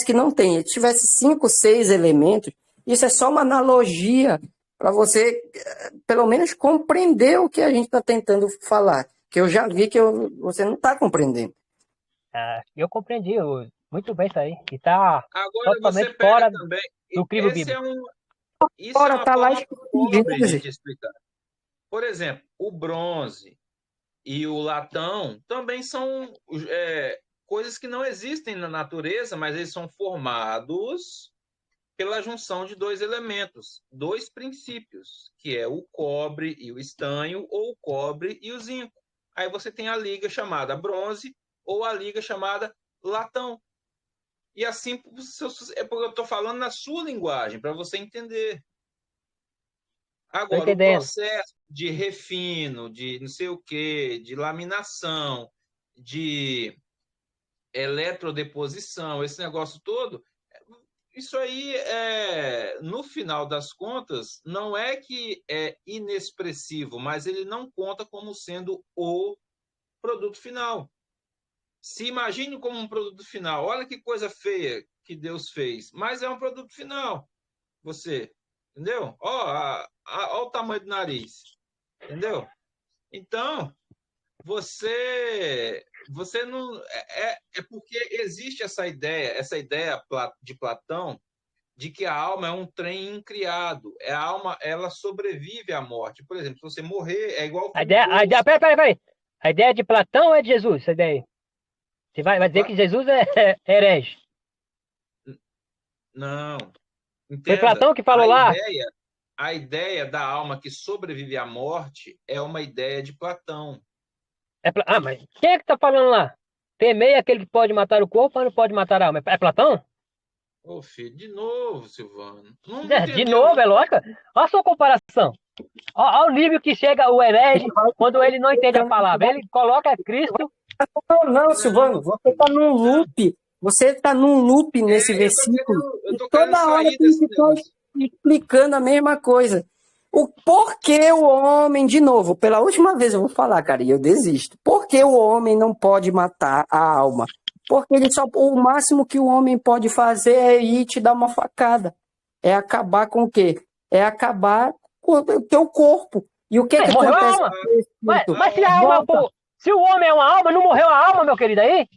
S2: que não tem, tivesse 5, 6 elementos, isso é só uma analogia para você, pelo menos, compreender o que a gente está tentando falar. Que eu já vi que você não está compreendendo.
S1: Eu compreendi muito bem isso aí. E está totalmente fora do crivo bíblico.
S3: Isso é uma forma pobre de te explicar. Por exemplo, o bronze e o latão também são coisas que não existem na natureza, mas eles são formados pela junção de dois elementos, dois princípios, que é o cobre e o estanho, ou o cobre e o zinco. Aí você tem a liga chamada bronze ou a liga chamada latão. E assim, é porque eu estou falando na sua linguagem, para você entender. Agora, o processo de refino, de não sei o quê, de laminação, de eletrodeposição, esse negócio todo, isso aí, no final das contas, não é que é inexpressivo, mas ele não conta como sendo o produto final. Se imagine como um produto final. Olha que coisa feia que Deus fez, mas é um produto final. Você, entendeu? Ó o tamanho do nariz, entendeu? Então, você não é porque existe essa ideia de Platão de que a alma é um trem incriado. A alma, ela sobrevive à morte. Por exemplo, se você morrer, é igual...
S1: Peraí. A ideia de Platão ou é de Jesus, essa ideia? Você vai dizer que Jesus é herege?
S3: Não.
S1: Entenda, foi Platão que falou lá?
S3: A ideia da alma que sobrevive à morte é uma ideia de Platão.
S1: Mas quem é que está falando lá? Temei aquele que pode matar o corpo, mas não pode matar a alma. É Platão?
S3: Ô, filho, de novo, Silvano.
S1: De novo, é lógico. Olha a sua comparação. Olha o nível que chega o herege quando ele não entende a palavra. Ele coloca Cristo.
S2: Não, Silvano, você está num loop. Você está num loop nesse versículo. Toda hora tem que estar explicando a mesma coisa. O porquê o homem, de novo, pela última vez eu vou falar, cara, e eu desisto. Por que o homem não pode matar a alma? Porque o máximo que o homem pode fazer é ir te dar uma facada. É acabar com o quê? É acabar com o teu corpo. E o que
S1: morreu
S2: acontece?
S1: A alma. Mas se a alma, se o homem é uma alma, não morreu a alma, meu querido, aí?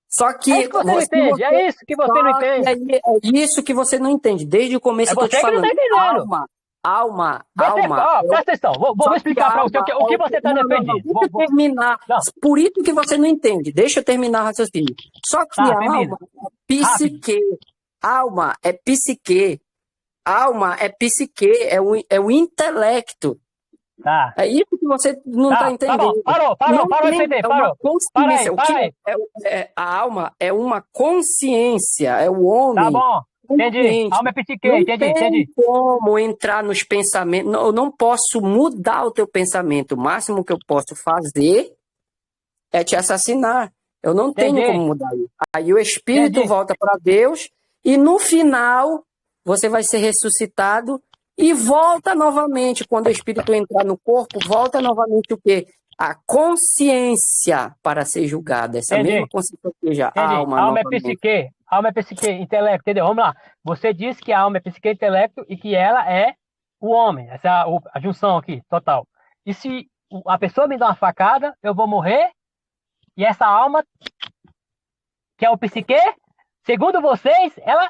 S2: Só que
S1: é isso que você não entende. É isso que você não entende.
S2: É isso que você não entende. Desde o começo eu tô te falando.
S1: Não tá entendendo.
S2: Alma.
S1: Presta atenção. Vou explicar para você o que você está defendendo.
S2: Deixa eu terminar. Por isso que você não entende. Deixa eu terminar o raciocínio. Só que a alma é psique. Alma é psique. Alma é psique. É o intelecto.
S1: Tá.
S2: É isso que você não está entendendo.
S1: Parou de entender.
S2: Consciência. A alma é uma consciência. É o homem.
S1: Tá bom. Entendi. Alma é psique. Entendi.
S2: Não tem como entrar nos pensamentos. Eu não posso mudar o teu pensamento. O máximo que eu posso fazer é te assassinar. Eu não tenho como mudar isso. Aí o espírito volta para Deus e no final você vai ser ressuscitado e volta novamente. Quando o espírito entrar no corpo, volta novamente o quê? A consciência para ser julgada. Essa mesma consciência que já a alma.
S1: Alma é psique. Alma é psique, intelecto, entendeu? Vamos lá. Você disse que a alma é psique, intelecto e que ela é o homem. Essa é a junção aqui, total. E se a pessoa me dá uma facada, eu vou morrer e essa alma, que é o psique, segundo vocês, ela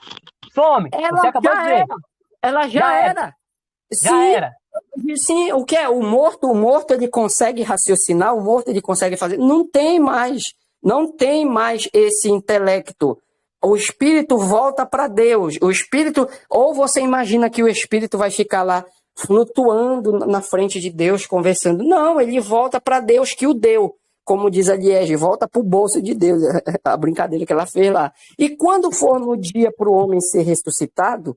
S1: some. Você acabou de dizer.
S2: Ela já era. Sim, o que é? O morto ele consegue raciocinar, o morto ele consegue fazer. Não tem mais esse intelecto. O espírito volta para Deus. O espírito, ou você imagina que o espírito vai ficar lá flutuando na frente de Deus, conversando. Não, ele volta para Deus que o deu. Como diz a Liege, volta para o bolso de Deus. A brincadeira que ela fez lá. E quando for no dia para o homem ser ressuscitado,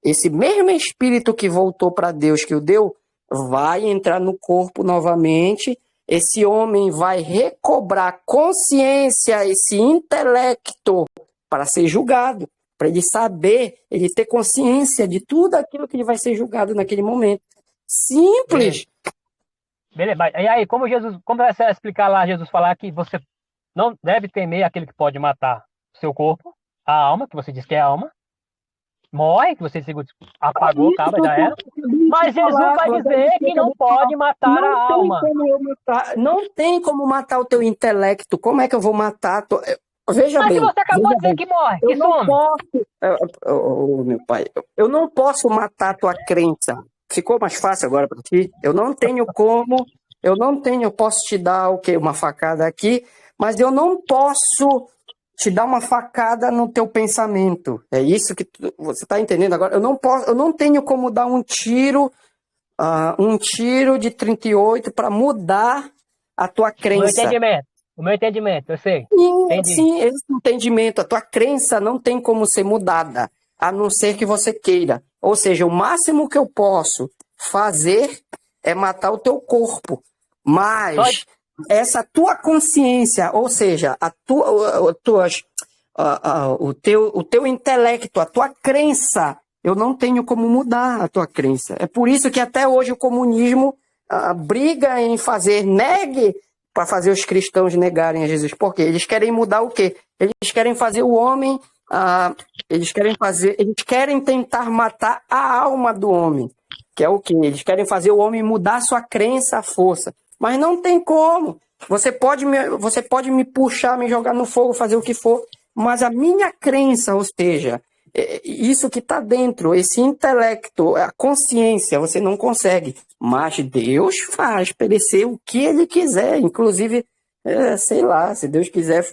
S2: esse mesmo espírito que voltou para Deus que o deu, vai entrar no corpo novamente. Esse homem vai recobrar consciência, esse intelecto, para ser julgado, para ele saber, ele ter consciência de tudo aquilo que ele vai ser julgado naquele momento. Simples.
S1: Beleza. E aí, como você vai explicar lá, Jesus falar que você não deve temer aquele que pode matar o seu corpo, a alma, que você diz que é a alma, morre, que você apagou, acaba, já era. Mas Jesus vai dizer que não pode matar a alma.
S2: Não tem como matar o teu intelecto. Como é que eu vou matar? Veja
S1: Mas
S2: bem,
S1: se você acabou de dizer que morre, que some.
S2: Meu pai, eu não posso matar a tua crença. Ficou mais fácil agora para ti? Eu não tenho, eu posso te dar o quê? Uma facada aqui, mas eu não posso te dar uma facada no teu pensamento. É isso que você está entendendo agora? Eu não tenho como dar um tiro de 38 para mudar a tua crença.
S1: O meu entendimento, eu sei.
S2: Sim, esse entendimento, a tua crença não tem como ser mudada, a não ser que você queira. Ou seja, o máximo que eu posso fazer é matar o teu corpo. Mas essa tua consciência, ou seja, o teu intelecto, a tua crença, eu não tenho como mudar a tua crença. É por isso que até hoje o comunismo briga em negue para fazer os cristãos negarem a Jesus. Por quê? Eles querem mudar o quê? Eles querem fazer o homem, eles querem tentar matar a alma do homem, que é o quê? Eles querem fazer o homem mudar sua crença à força. Mas não tem como. Você pode me puxar, me jogar no fogo, fazer o que for, mas a minha crença, ou seja, isso que está dentro, esse intelecto, a consciência, você não consegue. Mas Deus faz perecer o que Ele quiser. Inclusive, sei lá, se Deus quiser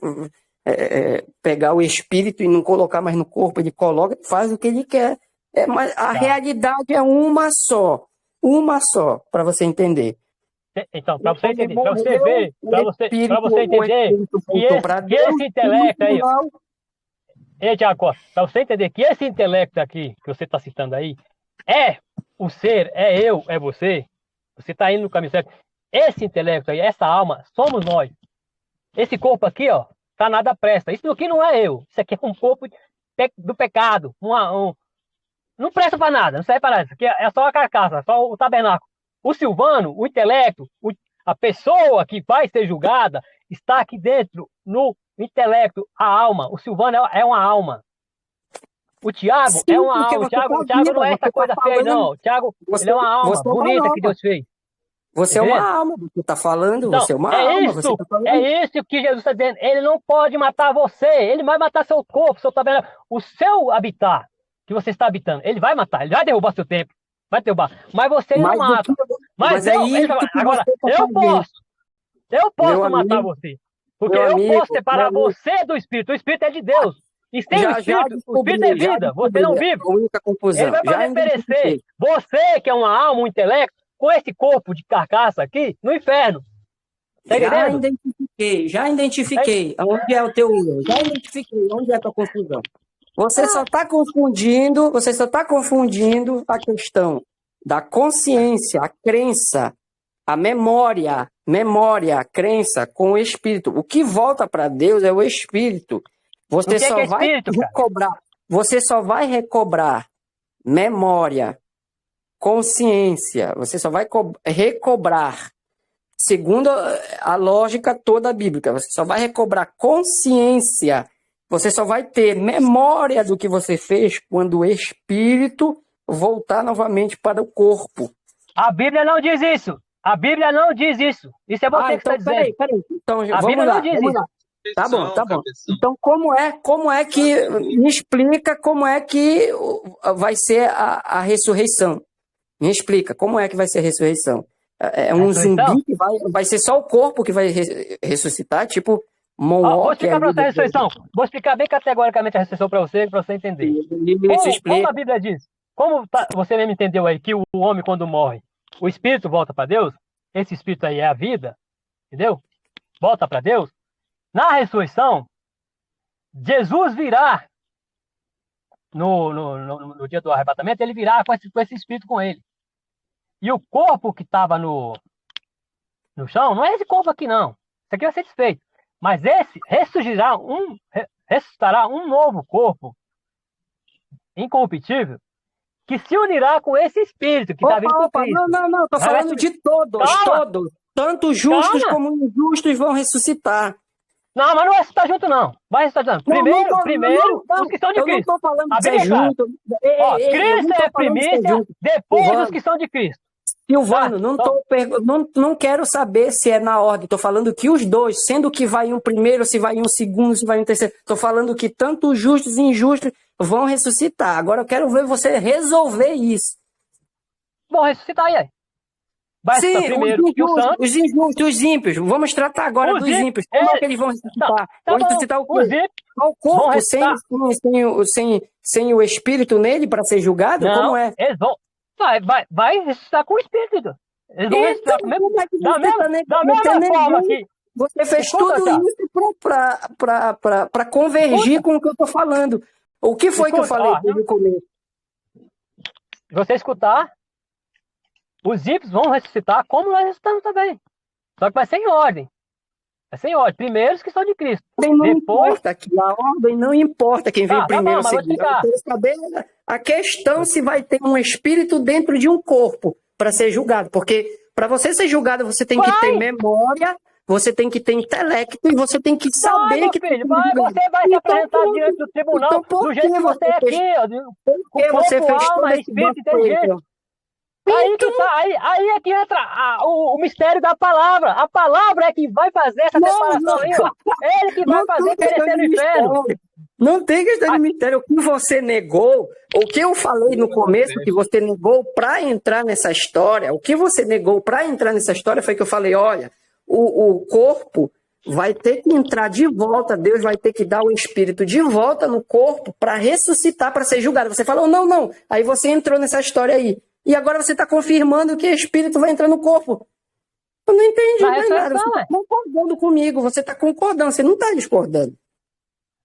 S2: pegar o espírito e não colocar mais no corpo, Ele coloca, faz o que Ele quer. Mas a realidade é uma só, para você entender.
S1: Então, para você entender, para você ver, para você entender que esse intelecto aí, Tiago Costa, para você entender que esse intelecto aqui, que você está citando aí, é o ser, é eu, é você está indo no caminho certo. Esse intelecto aí, essa alma, somos nós. Esse corpo aqui, ó, tá nada presta. Isso aqui não é eu. Isso aqui é um corpo do pecado. Não presta para nada, não serve para nada. Isso aqui é só a carcaça, só o tabernáculo. O Silvano, o intelecto, a pessoa que vai ser julgada, está aqui dentro, no intelecto, a alma. O Silvano é uma alma. O Tiago é uma alma. O Tiago não é essa coisa feia, não. O Tiago, ele é uma alma bonita que Deus fez.
S2: Você é uma alma, você está falando, então, você é uma alma.
S1: Isso, é isso que Jesus está dizendo. Ele não pode matar você, ele vai matar seu corpo, seu tabernáculo, o seu habitat, que você está habitando. Ele vai matar, ele vai derrubar seu templo, vai derrubar. Mas você não mata. Mas agora, eu posso matar você. Porque eu posso separar você do Espírito. O Espírito é de Deus. E sem o Espírito é vida. Você não vive. Ele vai fazer perecer. Você, que é uma alma, um intelecto, com esse corpo de carcaça aqui, no inferno. Tá
S2: Já identifiquei. Onde é o teu erro? Já identifiquei. Onde é a tua confusão? Você só está confundindo a questão da consciência, a crença, a memória, a crença com o Espírito. O que volta para Deus é o Espírito. Você só vai recobrar memória, consciência. Você só vai recobrar, segundo a lógica toda bíblica, você só vai recobrar consciência. Você só vai ter memória do que você fez quando o Espírito voltar novamente para o corpo.
S1: A Bíblia não diz isso. A Bíblia não diz isso. Isso é você que está dizendo.
S2: Peraí. Então, a Bíblia não diz isso. Tá bom. Então, como é que... Me explica como é que vai ser a ressurreição. Me explica, como é que vai ser a ressurreição? É um zumbi que vai ser só o corpo que vai ressuscitar? Tipo...
S1: Vou explicar para você a ressurreição. Vou explicar bem categoricamente a ressurreição para você entender. Como a Bíblia diz, você mesmo entendeu aí que o homem, quando morre, o espírito volta para Deus, esse espírito aí é a vida, entendeu? Volta para Deus. Na ressurreição, Jesus virá, no dia do arrebatamento, ele virá com esse espírito com ele. E o corpo que estava no chão, não é esse corpo aqui, não. Isso aqui vai ser desfeito. Mas esse ressuscitará um novo corpo incorruptível que se unirá com esse espírito que está vindo com Cristo.
S2: Não, estou falando de todos. Tanto justos como injustos vão ressuscitar.
S1: Não, mas não vai ressuscitar junto, não. Vai ressuscitar junto. Primeiro, os que são de Cristo.
S2: Eu não estou falando de ser junto.
S1: Cristo é a primícia, depois os que são de Cristo.
S2: Silvano, não quero saber se é na ordem. Estou falando que os dois, sendo que vai um primeiro, se vai um segundo, se vai um terceiro. Estou falando que tanto os justos e injustos vão ressuscitar. Agora eu quero ver você resolver isso.
S1: Vão ressuscitar aí. Vai
S2: Sim,
S1: primeiro
S2: os injustos, os ímpios. Vamos tratar agora dos ímpios. Como é que eles vão ressuscitar? Vão ressuscitar o quê? O corpo sem o espírito nele para ser julgado?
S1: Não,
S2: como é?
S1: Eles vão. Vai ressuscitar com o espírito. Eles vão ressuscitar da mesma forma que.
S2: Você fez tudo isso para convergir com o que eu estou falando. O que foi que eu falei desde o começo?
S1: Você escutar, os ímpios vão ressuscitar como nós ressuscitamos também. Só que vai ser em ordem. Vai ser em ordem. Primeiro os que são de Cristo.
S2: Importa, a ordem não importa quem vem primeiro ou segundo. Eu quero saber a questão se vai ter um espírito dentro de um corpo para ser julgado. Porque para você ser julgado, você tem que ter memória, você tem que ter intelecto e você tem que saber que...
S1: Filho, você vai se apresentar diante do tribunal do jeito que você é aqui.
S2: Porque você fez todo esse
S1: espírito inteligente. Aí é que entra o mistério da palavra. A palavra é que vai fazer essa separação aí, ó. Ele que vai fazer crescer no inferno.
S2: Não tem questão de mistério. O que você negou, o que eu falei no começo, que você negou para entrar nessa história, o que você negou para entrar nessa história foi que eu falei, olha, o corpo vai ter que entrar de volta, Deus vai ter que dar o espírito de volta no corpo para ressuscitar, para ser julgado. Você falou, não. Aí você entrou nessa história aí. E agora você está confirmando que o espírito vai entrar no corpo. Eu não entendi nada. Você está concordando comigo. Você está concordando, você não está discordando.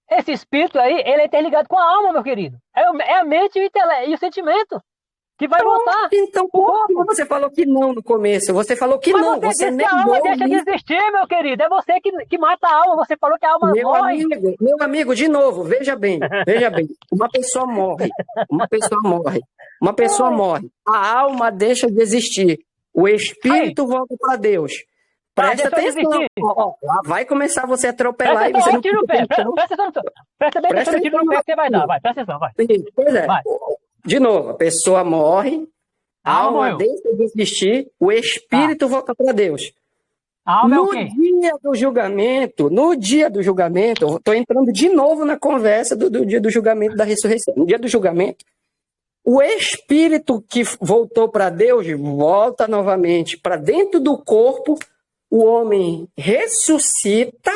S1: Esse espírito aí, ele é interligado com a alma, meu querido. É a mente e o sentimento que vai voltar.
S2: Então, por que você falou que não no começo? Você falou que não.
S1: Você disse que a alma deixa de existir, meu querido. É você que mata a alma. Você falou que a alma morre.
S2: Meu amigo, de novo, veja bem. Uma pessoa morre. A alma deixa de existir. O espírito volta para Deus. Presta atenção. Vai começar você a atropelar e você não
S1: tira o pé. Presta bem atenção no tiro no pé que você vai dar. Vai, presta atenção, vai.
S2: Pois é. Vai. De novo, a pessoa morre, a alma deixa de existir, o espírito volta para Deus. No dia do julgamento, estou entrando de novo na conversa do dia do julgamento, da ressurreição. No dia do julgamento, o espírito que voltou para Deus volta novamente para dentro do corpo, o homem ressuscita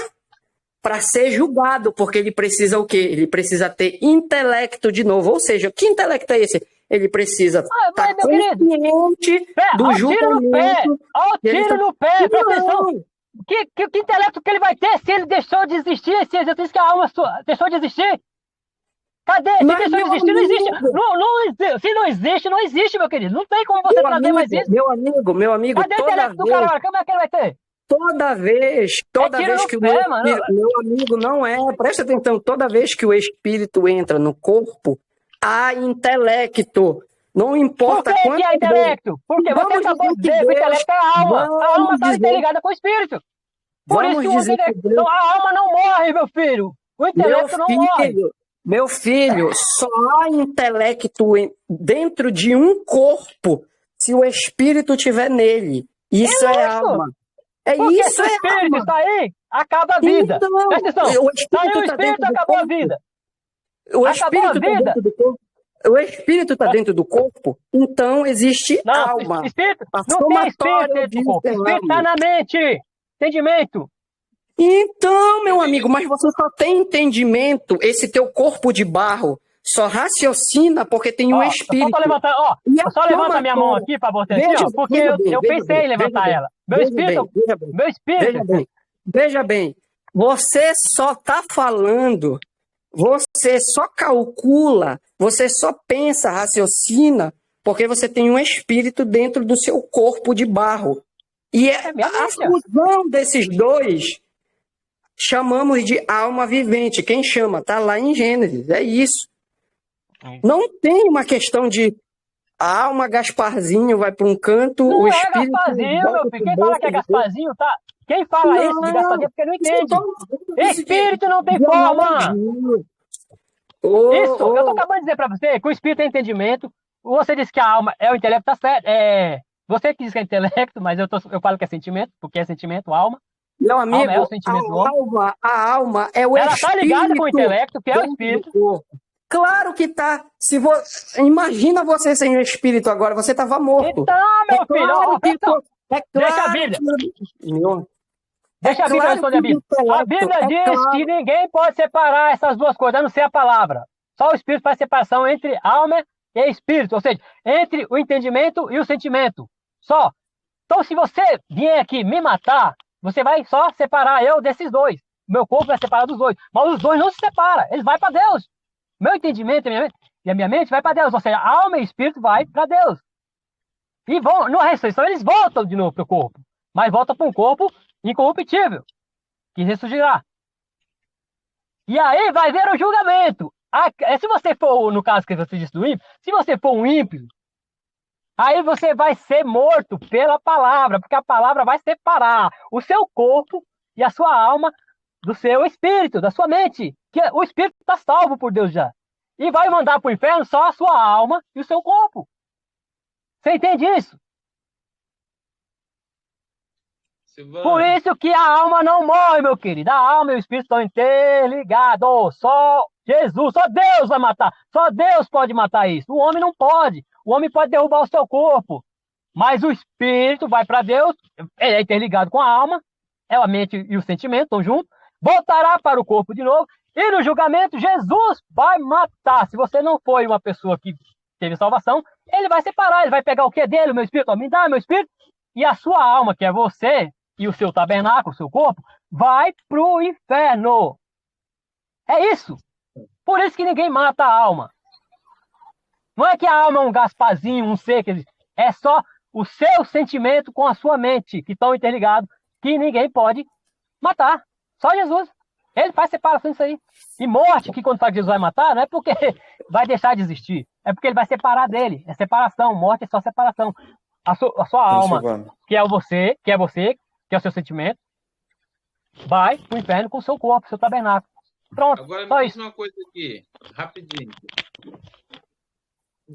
S2: para ser julgado, porque ele precisa o quê? Ele precisa ter intelecto de novo. Ou seja, que intelecto é esse? Ele precisa estar consciente do julgamento.
S1: Olha o tiro no pé, presta atenção. Que intelecto que ele vai ter se ele deixou de existir? Se existe que a alma deixou de existir? Cadê? Se deixou de existir, não existe. Se não existe, não existe, meu querido. Não tem como você trazer mais isso.
S2: Meu amigo,
S1: cadê o intelecto do cara? Como é que ele vai ter?
S2: Toda vez que o meu amigo não é, presta atenção, toda vez que o espírito entra no corpo, há intelecto. Não importa quanto.
S1: Por que há intelecto? Porque você acabou de dizer que o intelecto é a alma. A alma está interligada com o espírito. Por isso que a alma não morre, meu filho. O intelecto não morre.
S2: Meu filho, só há intelecto dentro de um corpo se o espírito estiver nele. Isso é alma.
S1: Porque se o espírito está aí, acaba a vida.
S2: Então,
S1: presta atenção. O espírito acabou a vida.
S2: O espírito está dentro do corpo, então existe alma.
S1: Não tem espírito dentro do corpo. O espírito está na mente. Entendimento.
S2: Então, meu amigo, mas você só tem entendimento, esse teu corpo de barro só raciocina porque tem um espírito.
S1: Só levanta a minha mão aqui para você, porque eu pensei em levantar ela. Meu espírito.
S2: Veja bem, você só está falando, você só calcula, você só pensa, raciocina, porque você tem um espírito dentro do seu corpo de barro. E a fusão desses dois chamamos de alma vivente. Quem chama? Está lá em Gênesis, é isso. Não tem uma questão de a alma Gasparzinho vai para um canto,
S1: não
S2: o espírito...
S1: Não é Gasparzinho, meu filho. Quem fala que é Gasparzinho, tá? Quem fala isso de Gasparzinho é porque não entende. Espírito não tem forma. Eu tô acabando de dizer para você que o espírito é entendimento. Você disse que a alma é o intelecto, tá certo. Você que diz que é intelecto, mas eu falo que é sentimento, porque é sentimento, alma.
S2: Meu amigo,
S1: alma é o sentimento do homem.
S2: a alma é o
S1: Ela
S2: espírito.
S1: tá ligada com o intelecto, que é o espírito.
S2: Claro que tá. Imagina você sem o espírito agora, você tava morto.
S1: Então, meu filho,
S2: claro
S1: deixa a Bíblia. Deixa a Bíblia responder a Bíblia. A Bíblia diz que ninguém pode separar essas duas coisas, a não ser a palavra. Só o Espírito faz separação entre alma e espírito, ou seja, entre o entendimento e o sentimento. Só. Então, se você vier aqui me matar, você vai só separar eu desses dois. Meu corpo vai separar dos dois. Mas os dois não se separam, eles vão para Deus. Meu entendimento e a minha mente vai para Deus. Ou seja, alma e espírito vai para Deus. E vão, na ressurreição, eles voltam de novo para o corpo. Mas voltam para um corpo incorruptível, que ressurgirá. E aí vai ver o julgamento. Se você for, no caso que você disse do ímpio, se você for um ímpio, aí você vai ser morto pela palavra, porque a palavra vai separar o seu corpo e a sua alma do seu espírito, da sua mente. Que o espírito está salvo por Deus já. E vai mandar para o inferno só a sua alma e o seu corpo. Você entende isso? Por isso que a alma não morre, meu querido. A alma e o espírito estão interligados. Só Jesus, só Deus vai matar. Só Deus pode matar isso. O homem não pode. O homem pode derrubar o seu corpo. Mas o espírito vai para Deus. Ele é interligado com a alma. É a mente e o sentimento estão juntos. Voltará para o corpo de novo. E no julgamento, Jesus vai matar. Se você não foi uma pessoa que teve salvação, ele vai separar. Ele vai pegar o que é dele, o meu espírito. Me dá meu espírito. E a sua alma, que é você, e o seu tabernáculo, o seu corpo, vai pro inferno. É isso. Por isso que ninguém mata a alma. Não é que a alma é um Gasparzinho, um ser, é só o seu sentimento com a sua mente, que estão interligados, que ninguém pode matar. Só Jesus. Ele faz separação disso aí. E morte, que quando fala que Jesus vai matar, não é porque vai deixar de existir. É porque ele vai separar dele. É separação. Morte é só separação. A sua alma, que é você, que é o seu sentimento, vai pro inferno com o seu corpo, seu tabernáculo. Pronto.
S3: Agora
S1: só
S3: me diz
S1: isso.
S3: uma coisa aqui, rapidinho.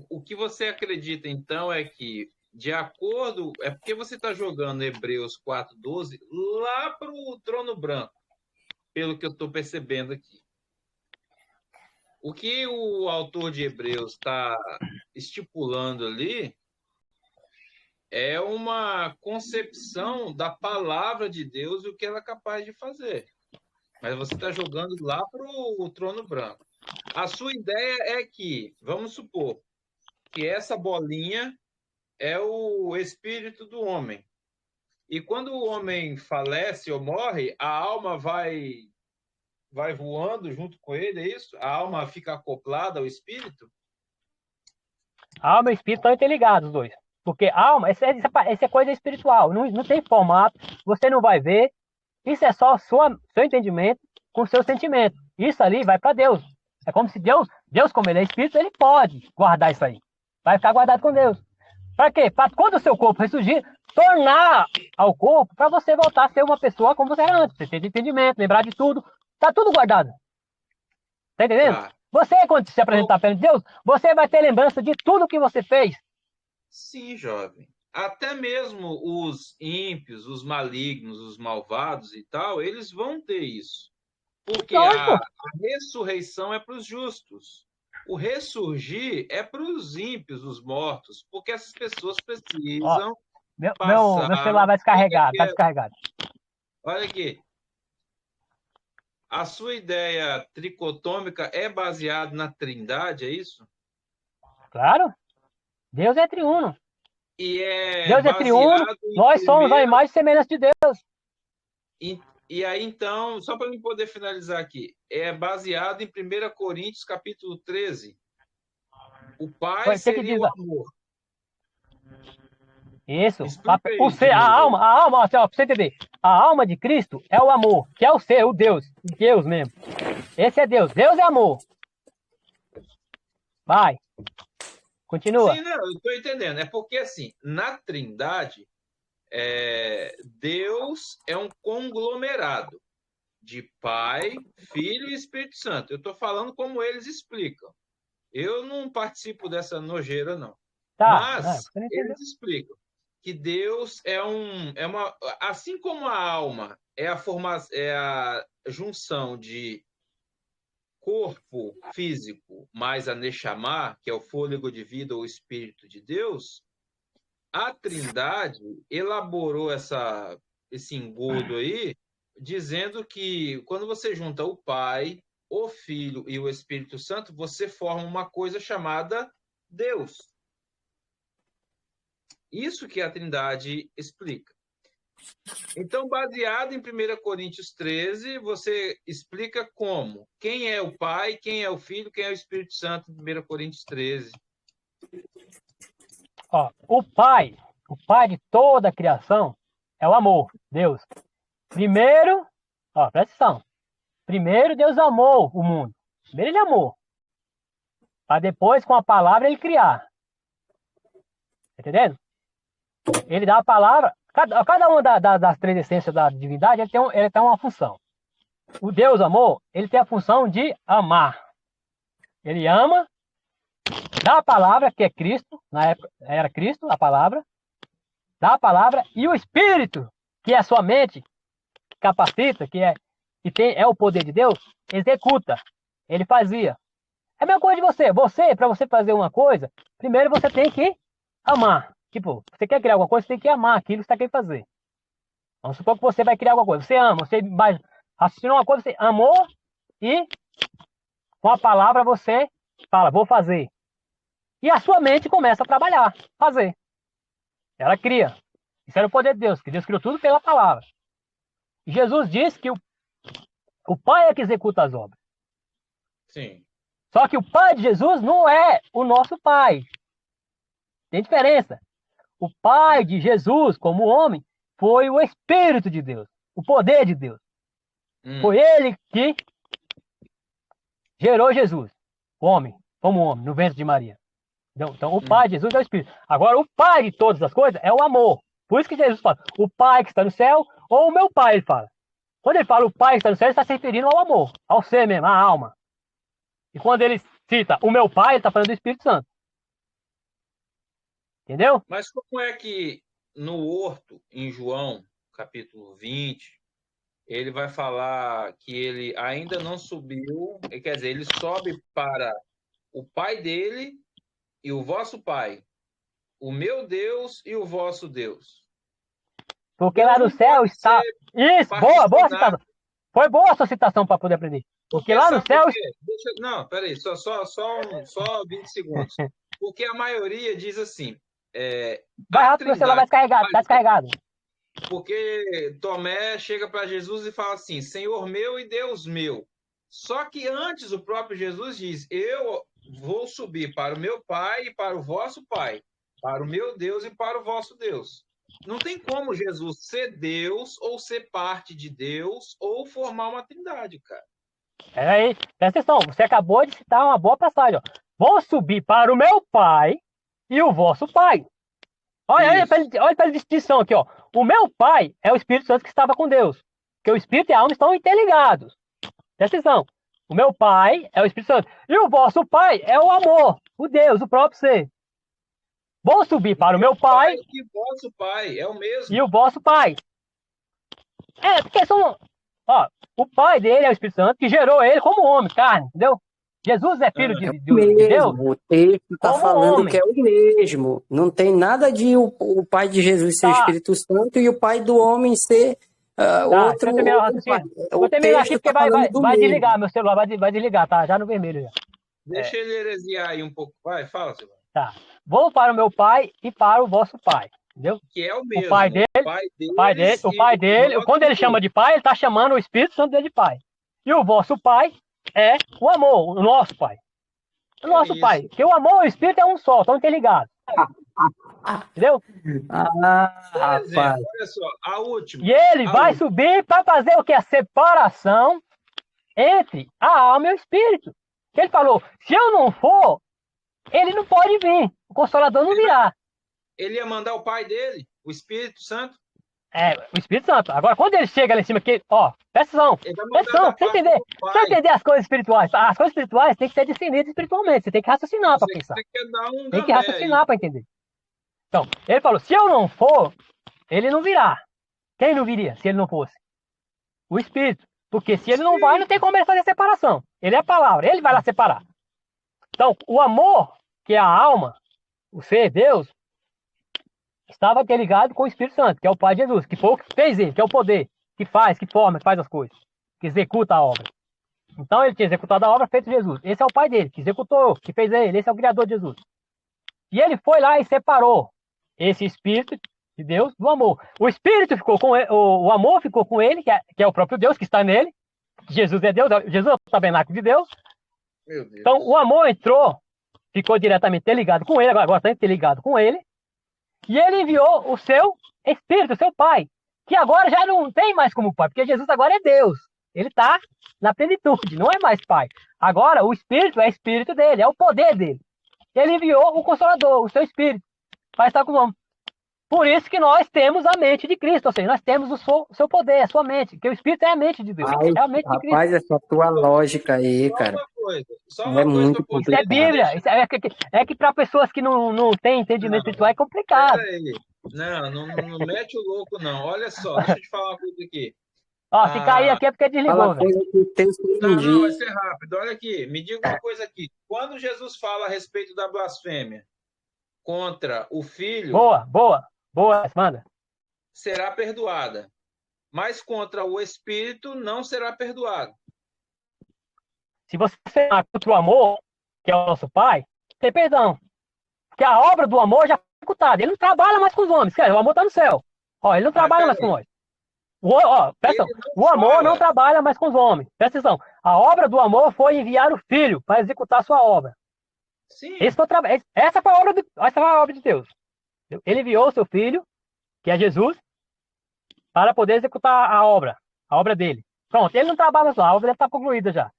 S3: O que você acredita, então, é que, de acordo... É porque você está jogando Hebreus 4:12 lá para o trono branco, pelo que eu estou percebendo aqui. O que o autor de Hebreus está estipulando ali é uma concepção da palavra de Deus e o que ela é capaz de fazer. Mas você está jogando lá para o trono branco. A sua ideia é que, vamos supor, que essa bolinha é o espírito do homem. E quando o homem falece ou morre, a alma vai voando junto com ele, é isso? A alma fica acoplada ao espírito?
S1: A alma e o espírito estão interligados, os dois. Porque alma, essa é coisa espiritual. Não tem formato, você não vai ver. Isso é só seu entendimento com seu sentimento. Isso ali vai para Deus. É como se Deus, como ele é espírito, ele pode guardar isso aí. Vai ficar guardado com Deus. Para quê? Para quando o seu corpo ressurgir, tornar ao corpo para você voltar a ser uma pessoa como você era antes. Você ter entendimento, lembrar de tudo. Tá tudo guardado. Tá entendendo?
S3: Tá.
S1: Você, quando se apresentar perante Deus, você vai ter lembrança de tudo que você fez.
S3: Sim, jovem. Até mesmo os ímpios, os malignos, os malvados e tal, eles vão ter isso. Porque a ressurreição é para os justos. O ressurgir é para os ímpios, os mortos, porque essas pessoas precisam
S1: passar... Meu celular vai descarregar, tá descarregado.
S3: Olha aqui. A sua ideia tricotômica é baseada na Trindade, é isso?
S1: Claro. Deus é triuno.
S3: Deus
S1: é triuno, nós somos a imagem e semelhança de Deus.
S3: E aí, então, só para eu poder finalizar aqui, é baseado em 1 Coríntios, capítulo 13. O Pai seria o amor.
S1: Isso. A alma, para você entender, a alma de Cristo é o amor, que é o ser, o Deus mesmo. Esse é Deus. Deus é amor. Vai. Continua.
S3: Sim, não, eu estou entendendo. É porque, assim, na Trindade, Deus é um conglomerado de Pai, Filho e Espírito Santo. Eu estou falando como eles explicam. Eu não participo dessa nojeira, não. Mas eles explicam. que Deus assim como a alma é a junção de corpo físico mais a Neshama, que é o fôlego de vida ou espírito de Deus, a Trindade elaborou esse engodo aí, dizendo que quando você junta o Pai, o Filho e o Espírito Santo, você forma uma coisa chamada Deus. Isso que a Trindade explica. Então, baseado em 1 Coríntios 13, você explica como? Quem é o Pai, quem é o Filho, quem é o Espírito Santo em 1 Coríntios 13.
S1: Ó, o Pai de toda a criação é o amor, Deus. Primeiro, presta atenção. Primeiro Deus amou o mundo. Primeiro ele amou. Para depois, com a palavra, ele criar. Tá entendendo? Ele dá a palavra. Cada uma das três essências da divindade, ele tem uma função. O Deus amor, ele tem a função de amar. Ele ama, dá a palavra, que é Cristo, na época era Cristo, a palavra, dá a palavra, e o Espírito, que é a sua mente, capacita, é o poder de Deus, executa. Ele fazia. É a mesma coisa de você. Para você fazer uma coisa, primeiro você tem que amar. Tipo, você quer criar alguma coisa, você tem que amar aquilo que você está querendo fazer. Vamos supor que você vai criar alguma coisa. Você ama, você vai raciocinar uma coisa, você amou e com a palavra você fala, vou fazer. E a sua mente começa a trabalhar, fazer. Ela cria. Isso era o poder de Deus, que Deus criou tudo pela palavra. E Jesus disse que o Pai é que executa as obras.
S3: Sim.
S1: Só que o Pai de Jesus não é o nosso Pai. Tem diferença. O Pai de Jesus, como homem, foi o Espírito de Deus, o poder de Deus. Foi ele que gerou Jesus, homem, como homem, no ventre de Maria. Então, o Pai de Jesus é o Espírito. Agora, o Pai de todas as coisas é o amor. Por isso que Jesus fala, o Pai que está no céu, ou o meu Pai, ele fala. Quando ele fala o Pai que está no céu, ele está se referindo ao amor, ao ser mesmo, à alma. E quando ele cita o meu Pai, ele está falando do Espírito Santo. Entendeu?
S3: Mas como é que no horto, em João, capítulo 20, ele vai falar que ele ainda não subiu, quer dizer, ele sobe para o Pai dele e o vosso Pai, o meu Deus e o vosso Deus.
S1: Porque lá no céu está... Isso, boa citação. Foi boa a sua citação para poder aprender. Porque lá no céu...
S3: Não, peraí, só 20 segundos. Porque a maioria diz assim...
S1: vai rápido, o celular vai descarregado, está descarregado.
S3: Porque Tomé chega para Jesus e fala assim, Senhor meu e Deus meu. Só que antes o próprio Jesus diz, eu vou subir para o meu Pai e para o vosso Pai, para o meu Deus e para o vosso Deus. Não tem como Jesus ser Deus ou ser parte de Deus ou formar uma trindade, cara.
S1: Aí, presta atenção, você acabou de citar uma boa passagem. Ó. Vou subir para o meu Pai e o vosso Pai. Olha para a distinção aqui, ó. O meu Pai é o Espírito Santo que estava com Deus. Porque o Espírito e a alma estão interligados. Presta atenção. O meu Pai é o Espírito Santo. E o vosso Pai é o amor, o Deus, o próprio ser. Vou subir para o meu Pai.
S3: E o vosso Pai é o mesmo.
S1: E o vosso Pai. Porque são... Ó, o Pai dele é o Espírito Santo que gerou ele como homem, carne, entendeu? Jesus é filho de Deus.
S2: O texto está falando homem. Que é o mesmo. Não tem nada de o Pai de Jesus ser o Espírito Santo e o Pai do homem ser outro.
S1: Vou terminar aqui porque vai desligar meu celular, vai desligar, tá? Já no vermelho já.
S3: Deixa ele heresiar aí um pouco. Vai, fala, Silvano.
S1: Tá. Vou para o meu Pai e para o vosso Pai. Entendeu?
S3: Que é o mesmo.
S1: O pai dele, quando ele chama de Pai, ele está chamando o Espírito Santo dele de Pai. E o vosso Pai é o amor, o nosso Pai. O nosso Pai. Porque o amor e o Espírito é um só, estão interligados. Entendeu?
S3: Rapaz. Olha só, a última.
S1: E ele vai subir para fazer o que? A separação entre a alma e o Espírito. Ele falou, se eu não for, ele não pode vir. O Consolador não virá.
S3: Ele ia mandar o Pai dele, o Espírito Santo.
S1: O Espírito Santo. Agora, quando ele chega lá em cima, presta atenção, você entender as coisas espirituais. As coisas espirituais têm que ser discernidas espiritualmente. Você tem que raciocinar para pensar. Tem que raciocinar para entender. Então, ele falou, se eu não for, ele não virá. Quem não viria se ele não fosse? O Espírito. Porque se ele não vai, não tem como ele fazer a separação. Ele é a palavra, ele vai lá separar. Então, o amor, que é a alma, o ser Deus, estava ligado com o Espírito Santo, que é o Pai de Jesus, que foi o que fez ele, que é o poder, que faz, que forma, que faz as coisas, que executa a obra. Então ele tinha executado a obra feita Jesus. Esse é o Pai dele, que executou, que fez ele, esse é o Criador de Jesus. E ele foi lá e separou esse Espírito de Deus do amor. O Espírito ficou com ele, o amor ficou com ele, que é o próprio Deus que está nele. Jesus é Deus, Jesus é o tabernáculo de Deus.
S3: Meu Deus.
S1: Então o amor entrou, ficou diretamente ligado com ele, agora está interligado com ele. E ele enviou o seu Espírito, o seu Pai, que agora já não tem mais como Pai, porque Jesus agora é Deus. Ele está na plenitude, não é mais Pai. Agora o Espírito é Espírito dele, é o poder dele. Ele enviou o Consolador, o seu Espírito, para estar com o homem. Por isso que nós temos a mente de Cristo, ou seja, nós temos o seu poder, a sua mente, que o Espírito é a mente de Deus, é a mente de Cristo.
S2: Rapaz, essa tua lógica aí, cara,
S3: Só uma coisa
S2: muito complicado.
S1: Isso é Bíblia, é que para pessoas que não têm entendimento espiritual é complicado.
S3: Peraí. Não mete o louco, não. Olha só, deixa eu te falar uma coisa aqui.
S1: Ó, se cair aqui é porque desligou, velho.
S3: Não, vai ser rápido. Olha aqui, me diga uma coisa aqui. Quando Jesus fala a respeito da blasfêmia contra o filho...
S1: Boa, manda.
S3: Será perdoada. Mas contra o Espírito não será perdoado.
S1: Se você blasfemar contra o amor, que é o nosso Pai, tem perdão. Porque a obra do amor já foi executada. Ele não trabalha mais com os homens. O amor está no céu. Ó, ele não trabalha mais com nós. Presta atenção. O amor não trabalha mais com os homens. Presta atenção. A obra do amor foi enviar o Filho para executar a sua obra.
S3: Sim.
S1: Essa foi a obra de Deus. Ele enviou o seu Filho, que é Jesus, para poder executar a obra dele. Pronto, ele não trabalha mais, a obra dele está concluída já.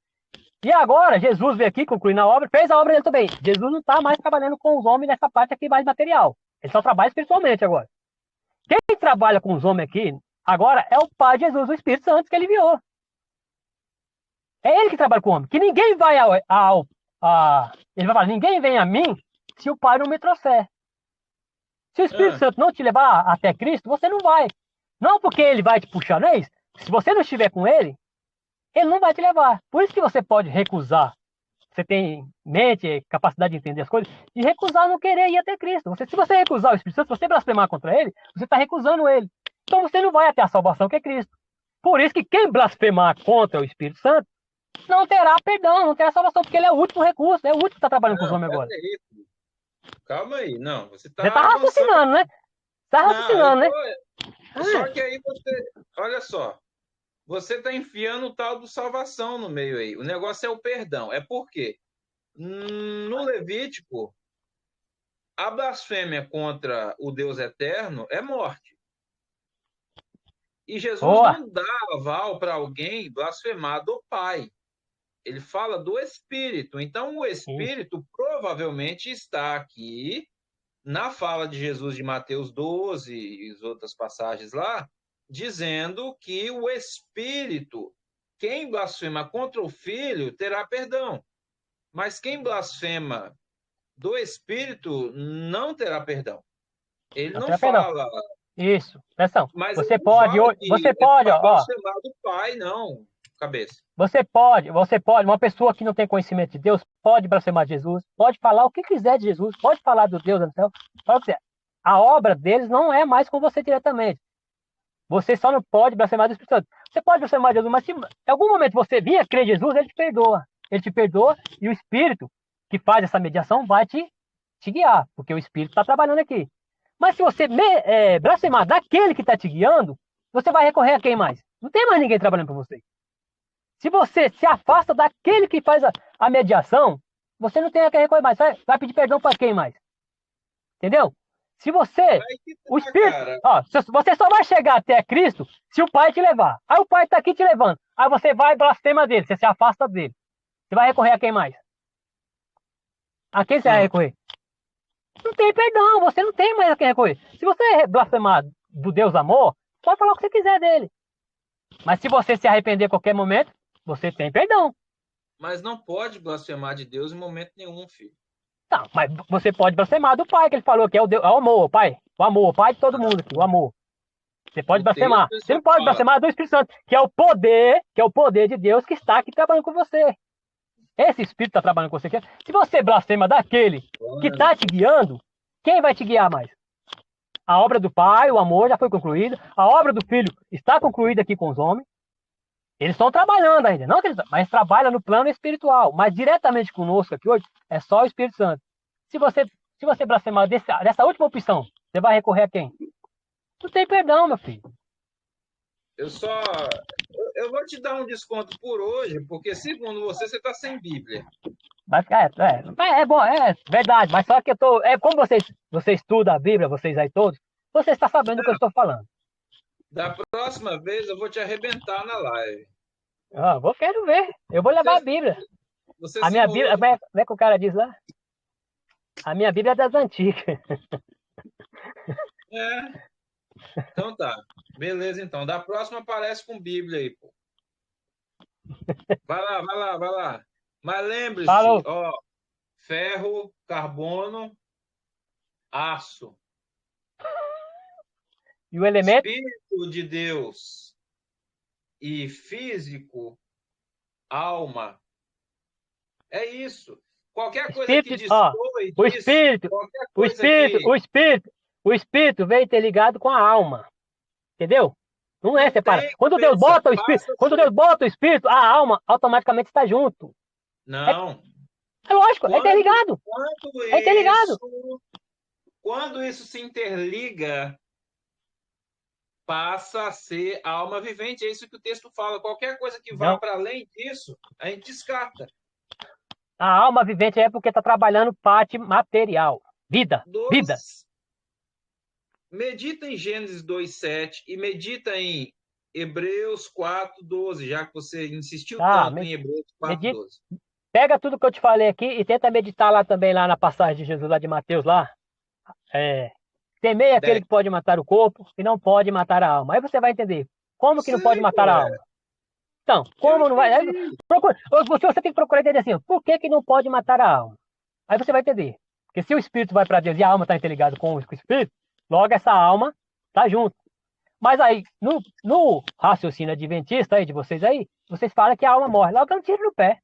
S1: E agora, Jesus veio aqui, concluindo a obra, fez a obra dele também. Jesus não está mais trabalhando com os homens nessa parte aqui mais material. Ele só trabalha espiritualmente agora. Quem trabalha com os homens aqui, agora, é o Pai de Jesus, o Espírito Santo, que ele enviou. É ele que trabalha com o homem. Que ninguém vai ele vai falar, ninguém vem a mim se o Pai não me trouxer. Se o Espírito Santo não te levar até Cristo, você não vai. Não porque ele vai te puxar, não é isso. Se você não estiver com ele, ele não vai te levar. Por isso que você pode recusar. Você tem mente, capacidade de entender as coisas, e recusar não querer ir até Cristo. Se você recusar o Espírito Santo, se você blasfemar contra ele, você está recusando ele. Então você não vai até a salvação que é Cristo. Por isso que quem blasfemar contra o Espírito Santo não terá perdão, não terá salvação, porque ele é o último recurso, é o último que está trabalhando com os homens agora.
S3: Calma aí, não. Você está
S1: raciocinando, né? Está raciocinando, né?
S3: Só que aí você, olha só, você está enfiando o tal do salvação no meio aí. O negócio é o perdão. É por quê? No Levítico, a blasfêmia contra o Deus eterno é morte. E Jesus não dá aval para alguém blasfemar do Pai. Ele fala do Espírito. Então, o Espírito provavelmente está aqui na fala de Jesus de Mateus 12 e as outras passagens lá, dizendo que o Espírito, quem blasfema contra o Filho, terá perdão. Mas quem blasfema do Espírito não terá perdão. Ele não fala...
S1: Isso, atenção.
S3: Mas
S1: você pode,
S3: blasfemar do Pai, não, cabeça.
S1: Você pode, uma pessoa que não tem conhecimento de Deus, pode blasfemar de Jesus, pode falar o que quiser de Jesus, pode falar do Deus do céu, fala o que quiser. A obra deles não é mais com você diretamente. Você só não pode blasfemar do Espírito Santo. Você pode blasfemar de Jesus, mas se em algum momento você vir a crer em Jesus, ele te perdoa. Ele te perdoa e o Espírito que faz essa mediação vai te guiar, porque o Espírito está trabalhando aqui. Mas se você blasfemar daquele que está te guiando, você vai recorrer a quem mais? Não tem mais ninguém trabalhando para você. Se você se afasta daquele que faz a mediação, você não tem a quem recorrer mais. Vai pedir perdão para quem mais? Entendeu? Se você... O Espírito... você só vai chegar até Cristo se o Pai te levar. Aí o Pai está aqui te levando. Aí você vai e blasfema dele. Você se afasta dele. Você vai recorrer a quem mais? A quem você vai recorrer? Não tem perdão. Você não tem mais a quem recorrer. Se você blasfemar do Deus amor, pode falar o que você quiser dele. Mas se você se arrepender a qualquer momento, você tem perdão.
S3: Mas não pode blasfemar de Deus em momento nenhum, filho.
S1: Não, mas você pode blasfemar do Pai, que ele falou que é o, Deus, é o amor, o Pai. O Pai de todo mundo aqui, o amor. Você pode blasfemar. Você não pode blasfemar do Espírito Santo, que é o poder de Deus que está aqui trabalhando com você. Esse Espírito está trabalhando com você. Se você blasfema daquele que está te guiando, quem vai te guiar mais? A obra do Pai, o amor já foi concluída. A obra do Filho está concluída aqui com os homens. Eles estão trabalhando ainda, não, mas trabalham no plano espiritual. Mas diretamente conosco aqui hoje é só o Espírito Santo. Se você blasfemar dessa última opção, você vai recorrer a quem? Não tem perdão, meu filho.
S3: Eu vou te dar um desconto por hoje, porque segundo você está sem Bíblia.
S1: Vai ficar, é bom, é verdade, mas só que eu tô, como você estuda a Bíblia, vocês aí todos, você está sabendo do que eu estou falando.
S3: Da próxima vez eu vou te arrebentar na live.
S1: Quero ver, eu vou levar a Bíblia. A minha Bíblia, como é que o cara diz lá? A minha Bíblia é das antigas.
S3: Então tá. Beleza, então. Da próxima aparece com Bíblia aí, pô. Vai lá. Mas lembre-se, ó, ferro, carbono, aço.
S1: E o elemento?
S3: Espírito de Deus e físico, alma. É isso. Qualquer coisa que destoe
S1: o espírito veio ter ligado com a alma. Entendeu? Não é separado. Quando Deus bota o espírito, a alma automaticamente está junto.
S3: Não.
S1: É lógico, é interligado. É interligado.
S3: Quando isso se interliga, passa a ser a alma vivente. É isso que o texto fala. Qualquer coisa que vá para além disso, a gente descarta.
S1: A alma vivente é porque está trabalhando parte material. Vida.
S3: Medita em Gênesis 2:7 e medita em Hebreus 4:12, já que você insistiu tanto em Hebreus 4:12.
S1: Pega tudo que eu te falei aqui e tenta meditar lá também, lá na passagem de Jesus, lá de Mateus, lá. Temer aquele que pode matar o corpo e não pode matar a alma. Aí você vai entender. Como que não pode matar a alma? Então, como não vai... Você tem que procurar entender assim, por que não pode matar a alma? Aí você vai entender. Porque se o espírito vai para Deus e a alma está interligada com o espírito, logo essa alma está junto. Mas aí, no raciocínio adventista aí de vocês aí, vocês falam que a alma morre. Logo é um tiro no pé.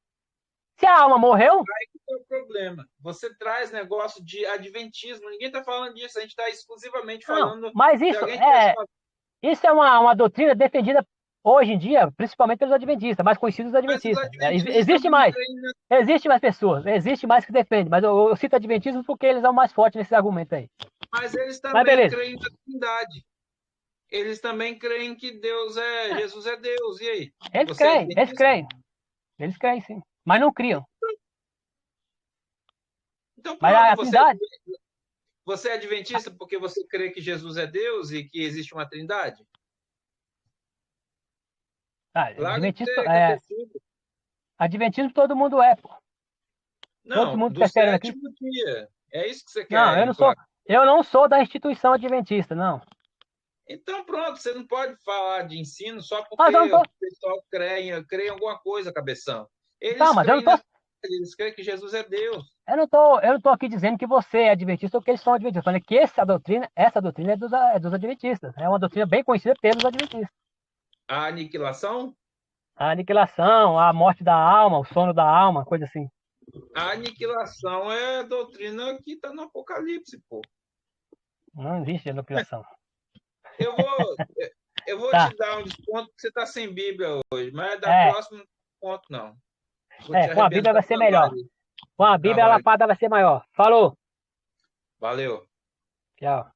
S1: Se a alma morreu...
S3: Aí que é o problema. Você traz negócio de adventismo. Ninguém está falando disso. A gente está exclusivamente falando...
S1: Não, mas isso é uma doutrina defendida hoje em dia, principalmente pelos adventistas, mais conhecidos adventistas. Existe mais pessoas, existe mais que defendem, mas eu cito adventismo porque eles são mais fortes nesse argumento aí.
S3: Mas eles também creem na Trindade. Eles também creem que Jesus é Deus. E aí?
S1: Eles creem, sim. Mas não criam.
S3: Então,
S1: mas a Trindade...
S3: Você é adventista porque você crê que Jesus é Deus e que existe uma Trindade?
S1: Adventismo todo mundo é, pô.
S3: Não, todo mundo do sétimo dia. É isso que você quer? Não,
S1: eu não sou da instituição adventista, não.
S3: Então pronto, você não pode falar de ensino só porque o pessoal crê em alguma coisa, cabeção. Eles creem que Jesus é Deus.
S1: Eu não tô aqui dizendo que você é adventista ou que eles são adventistas. Eu falei que essa doutrina é dos adventistas. É uma doutrina bem conhecida pelos adventistas.
S3: A aniquilação?
S1: A aniquilação, a morte da alma, o sono da alma, coisa assim.
S3: A aniquilação é a doutrina que está no Apocalipse, pô.
S1: Não existe aniquilação.
S3: Eu vou te dar um desconto porque você está sem Bíblia hoje, mas da próxima ponto não.
S1: Com a Bíblia vai ser melhor. Com a Bíblia a lapada vai ser maior. Falou.
S3: Valeu.
S1: Tchau.